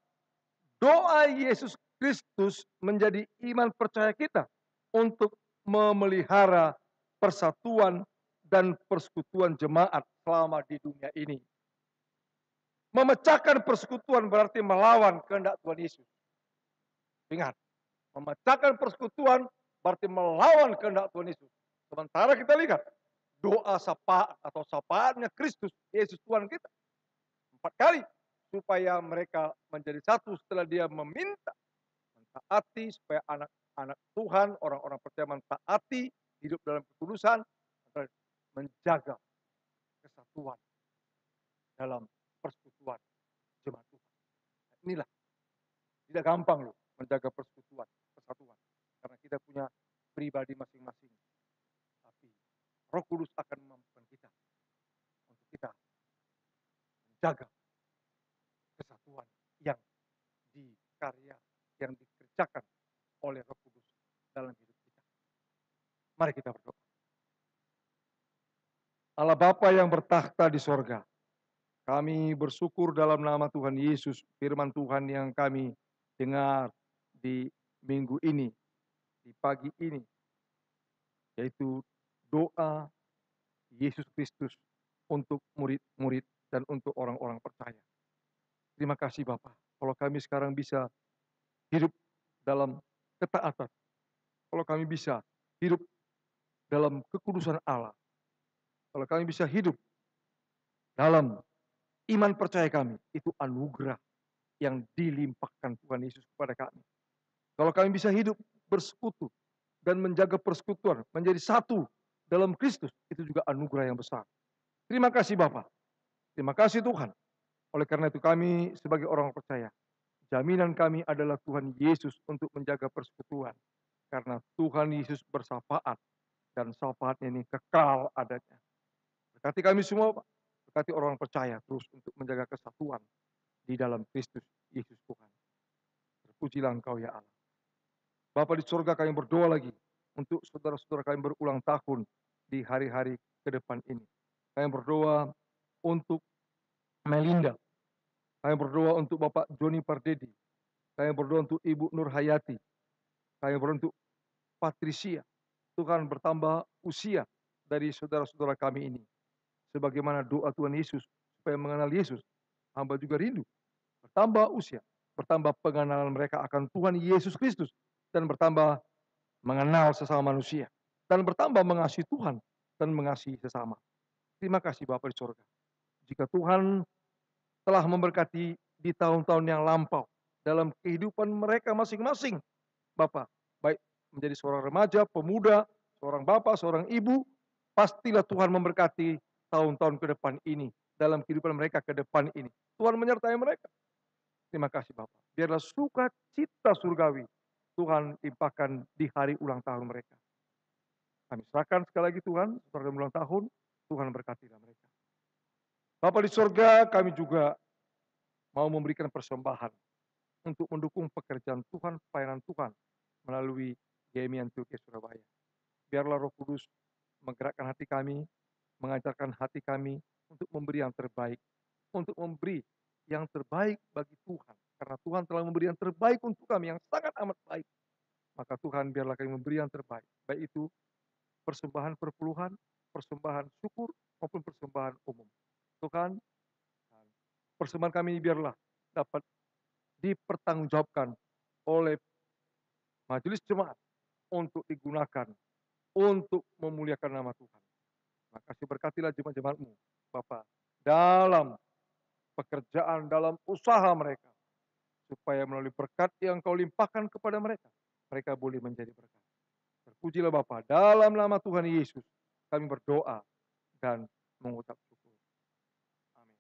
[SPEAKER 2] doa Yesus Kristus menjadi iman percaya kita untuk memelihara persatuan dan persekutuan jemaat selama di dunia ini. Memecahkan persekutuan berarti melawan kehendak Tuhan Yesus. Ingat, memecahkan persekutuan berarti melawan kehendak Tuhan Yesus. Sementara kita lihat doa syafaat atau syafaatnya Kristus, Yesus Tuhan kita 4 kali supaya mereka menjadi satu setelah dia meminta mentaati supaya anak-anak Tuhan, orang-orang percaya mentaati hidup dalam kekudusan, menjaga kesatuan dalam persekutuan jemaat Tuhan. Nah, inilah tidak gampang loh menjaga persekutuan, kesatuan, karena kita punya pribadi masing-masing. Tapi Roh Kudus akan memampukan kita untuk kita menjaga kesatuan yang dikarya, yang dikerjakan oleh Roh Kudus dalam hidup kita. Mari kita berdoa. Allah Bapa yang bertakhta di sorga, kami bersyukur dalam nama Tuhan Yesus, firman Tuhan yang kami dengar di minggu ini, di pagi ini, yaitu doa Yesus Kristus untuk murid-murid dan untuk orang-orang percaya. Terima kasih Bapak, kalau kami sekarang bisa hidup dalam ketaatan, kalau kami bisa hidup dalam kekudusan Allah, kalau kami bisa hidup dalam iman percaya kami, itu anugerah yang dilimpahkan Tuhan Yesus kepada kami. Kalau kami bisa hidup bersekutu dan menjaga persekutuan, menjadi satu dalam Kristus, itu juga anugerah yang besar. Terima kasih Bapak, terima kasih Tuhan. Oleh karena itu kami sebagai orang percaya, jaminan kami adalah Tuhan Yesus untuk menjaga persekutuan. Karena Tuhan Yesus bersyafaat, dan syafaatnya ini kekal adanya. Berkati kami semua, Pak. Berkati orang percaya terus untuk menjaga kesatuan di dalam Kristus Yesus Tuhan. Terpujilah Engkau ya Allah. Bapa di surga, kami berdoa lagi untuk saudara-saudara kami berulang tahun di hari-hari ke depan ini. Kami berdoa untuk Melinda. Kami berdoa untuk Bapak Joni Pardedi. Kami berdoa untuk Ibu Nur Hayati. Kami berdoa untuk Patricia. Tuhan bertambah usia dari saudara-saudara kami ini. Sebagaimana doa Tuhan Yesus supaya mengenal Yesus, hamba juga rindu bertambah usia, bertambah pengenalan mereka akan Tuhan Yesus Kristus, dan bertambah mengenal sesama manusia, dan bertambah mengasihi Tuhan dan mengasihi sesama. Terima kasih Bapa di surga. Jika Tuhan telah memberkati di tahun-tahun yang lampau dalam kehidupan mereka masing-masing, Bapak, baik menjadi seorang remaja, pemuda, seorang bapak, seorang ibu, pastilah Tuhan memberkati tahun-tahun ke depan ini, dalam kehidupan mereka ke depan ini. Tuhan menyertai mereka. Terima kasih Bapak. Biarlah sukacita surgawi Tuhan limpahkan di hari ulang tahun mereka. Kami serahkan sekali lagi Tuhan, setelah ulang tahun, Tuhan berkatilah mereka. Bapak di surga, kami juga mau memberikan persembahan untuk mendukung pekerjaan Tuhan, pelayanan Tuhan melalui GMI Antioquia Surabaya. Biarlah Roh Kudus menggerakkan hati kami, mengajarkan hati kami untuk memberi yang terbaik, untuk memberi yang terbaik bagi Tuhan. Karena Tuhan telah memberi yang terbaik untuk kami yang sangat amat baik. Maka Tuhan biarlah kami memberi yang terbaik, baik itu persembahan perpuluhan, persembahan syukur, maupun persembahan umum. Tuhan, persembahan kami ini biarlah dapat dipertanggungjawabkan oleh majelis jemaat untuk digunakan untuk memuliakan nama Tuhan. Makasih berkatilah jemaat-jemaat-Mu, Bapa, dalam pekerjaan, dalam usaha mereka, supaya melalui berkat yang Kau limpahkan kepada mereka, mereka boleh menjadi berkat. Terpujilah Bapa, dalam nama Tuhan Yesus, kami berdoa dan mengucap syukur. Amin.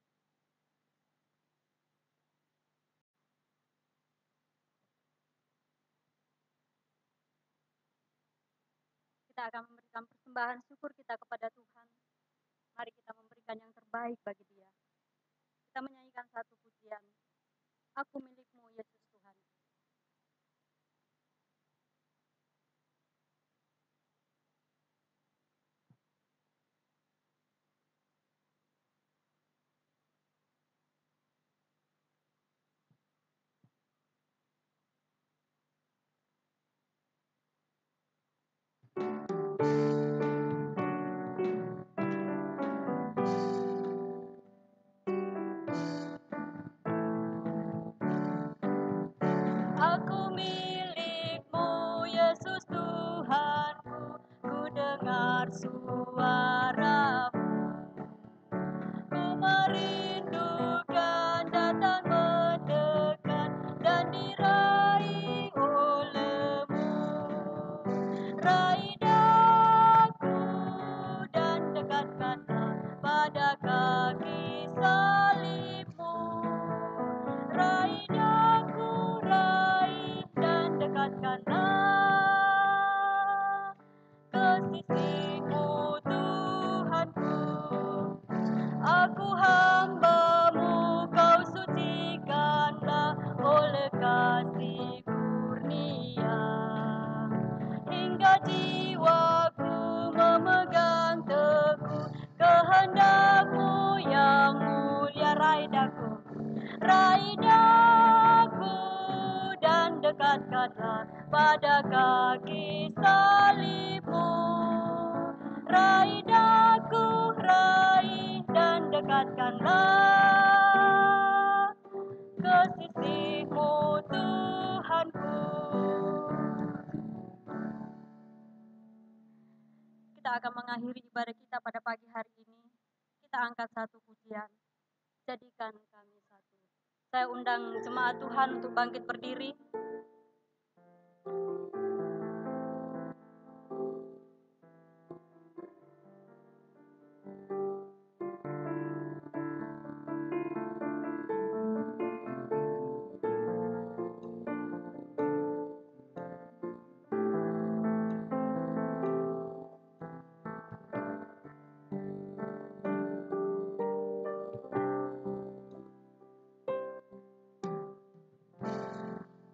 [SPEAKER 1] Kita akan memberikan persembahan syukur kita kepada Tuhan. Mari kita memberikan yang terbaik bagi Dia. Kita menyanyikan satu pujian. Aku milik-Mu, Yesus Tuhan. Aku milik-Mu, Yesus Tuhanku, ku dengar suara-Mu. Ku merindukan datang mendekat dan diraih oleh-Mu. Raih daku dan dekatkanlah pada kaki salib-Mu. Raih daku, raih dan dekatkanlah ke sisi-Mu, Tuhanku. Aku hamba-Mu, Kau sucikanlah oleh kasih kurnia. Hingga jiwaku memegang teguh kehendak-Mu yang mulia. Raih daku dan dekatkanlah pada kaki salib-Mu. Raih daku, raih dan dekatkanlah ke sisi-Mu, Tuhanku. Kita akan mengakhiri ibadah kita pada pagi hari ini. Kita angkat satu pujian. Jadikan kami satu. Saya undang jemaat Tuhan untuk bangkit berdiri.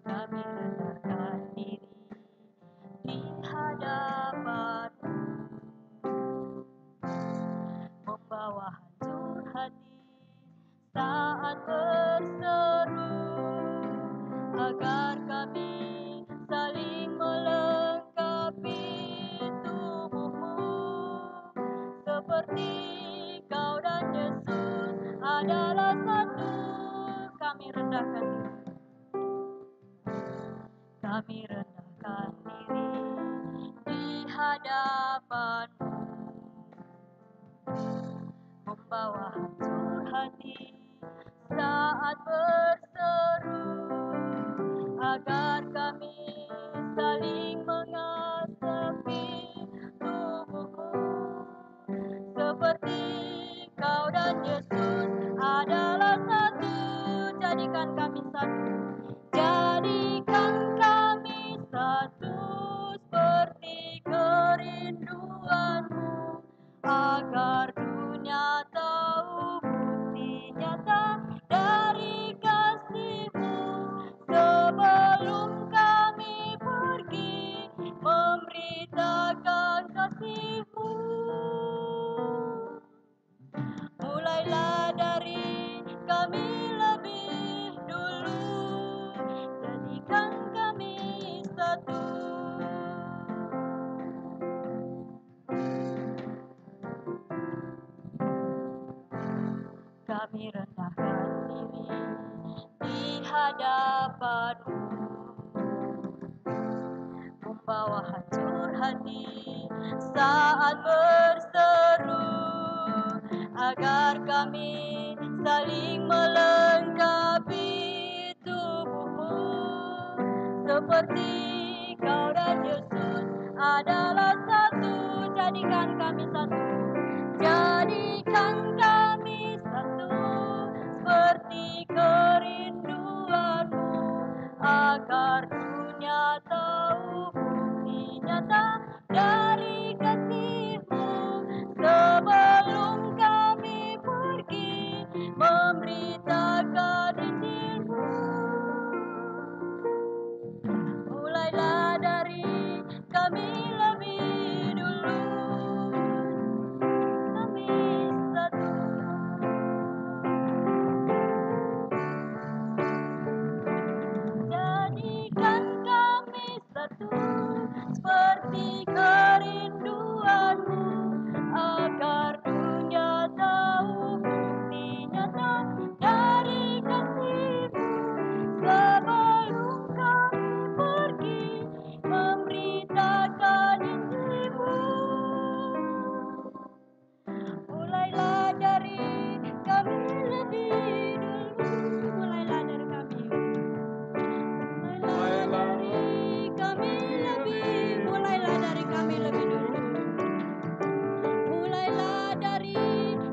[SPEAKER 1] Kami rendahkan diri di hadapan-Mu, membawa hancur hati saat berseru, agar kami saling melengkapi tubuh-Mu, seperti Kau dan Yesus adalah satu. Kami rendahkan diri. Kami rendahkan diri di hadapan-Mu, membawa hancur hati saat berseru, agar kami saling mengasapi tubuh-Mu, seperti Kau dan Yesus adalah satu. Jadikan kami satu. Jadikan kami satu seperti kerinduan-Mu, agar dunia tahu bukti nyata dari kasih-Mu. Sebelum kami pergi memberitakan kasih-Mu, mulailah dari kami lebih dulu. Jadikan kami satu. kami rendahkan diri di hadapan-Mu, membawa hancur hati saat berseru, agar kami saling melengkapi tubuh-Mu, seperti Kau dan Yesus adalah satu. Jadikan kami satu, jadikan kami satu, seperti kerinduan-Mu, agar dunia tahu bukti nyata dari kasih-Mu. Sebelum kami pergi memberitakan Injil-Mu, mulailah dari kami lebih dulu. Kami satu, jadikan kami satu, seperti kerinduan-Mu, agar dunia tahu bukti nyata dari kasih-Mu. Sebelum kami pergi memberitakan Injil-Mu, mulailah dari kami lebih dulu. Mulailah dari kami. Mulailah dari kami lebih. Mulailah dari kami lebih dulu. Mulailah dari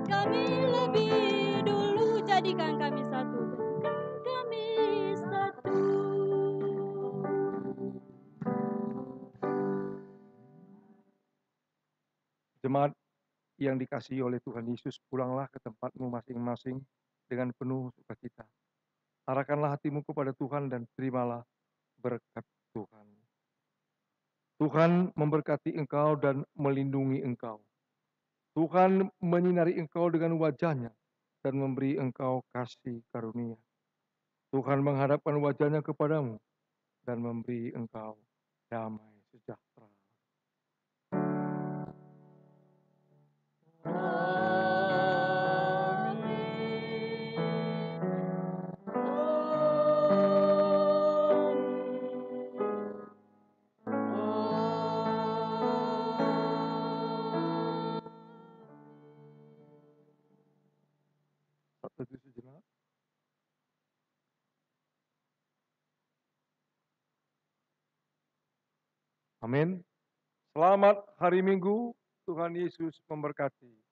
[SPEAKER 1] kami lebih dulu. Jadikan kami satu. Jadikan kami satu.
[SPEAKER 2] Jemaat yang dikasihi oleh Tuhan Yesus, pulanglah ke tempatmu masing-masing dengan penuh sukacita. Arahkanlah hatimu kepada Tuhan dan terimalah berkat Tuhan. Tuhan memberkati engkau dan melindungi engkau. Tuhan menyinari engkau dengan wajah-Nya dan memberi engkau kasih karunia. Tuhan menghadapkan wajah-Nya kepadamu dan memberi engkau damai sejahtera. Satu sejenak. Amin. Selamat hari Minggu. Tuhan Yesus memberkati.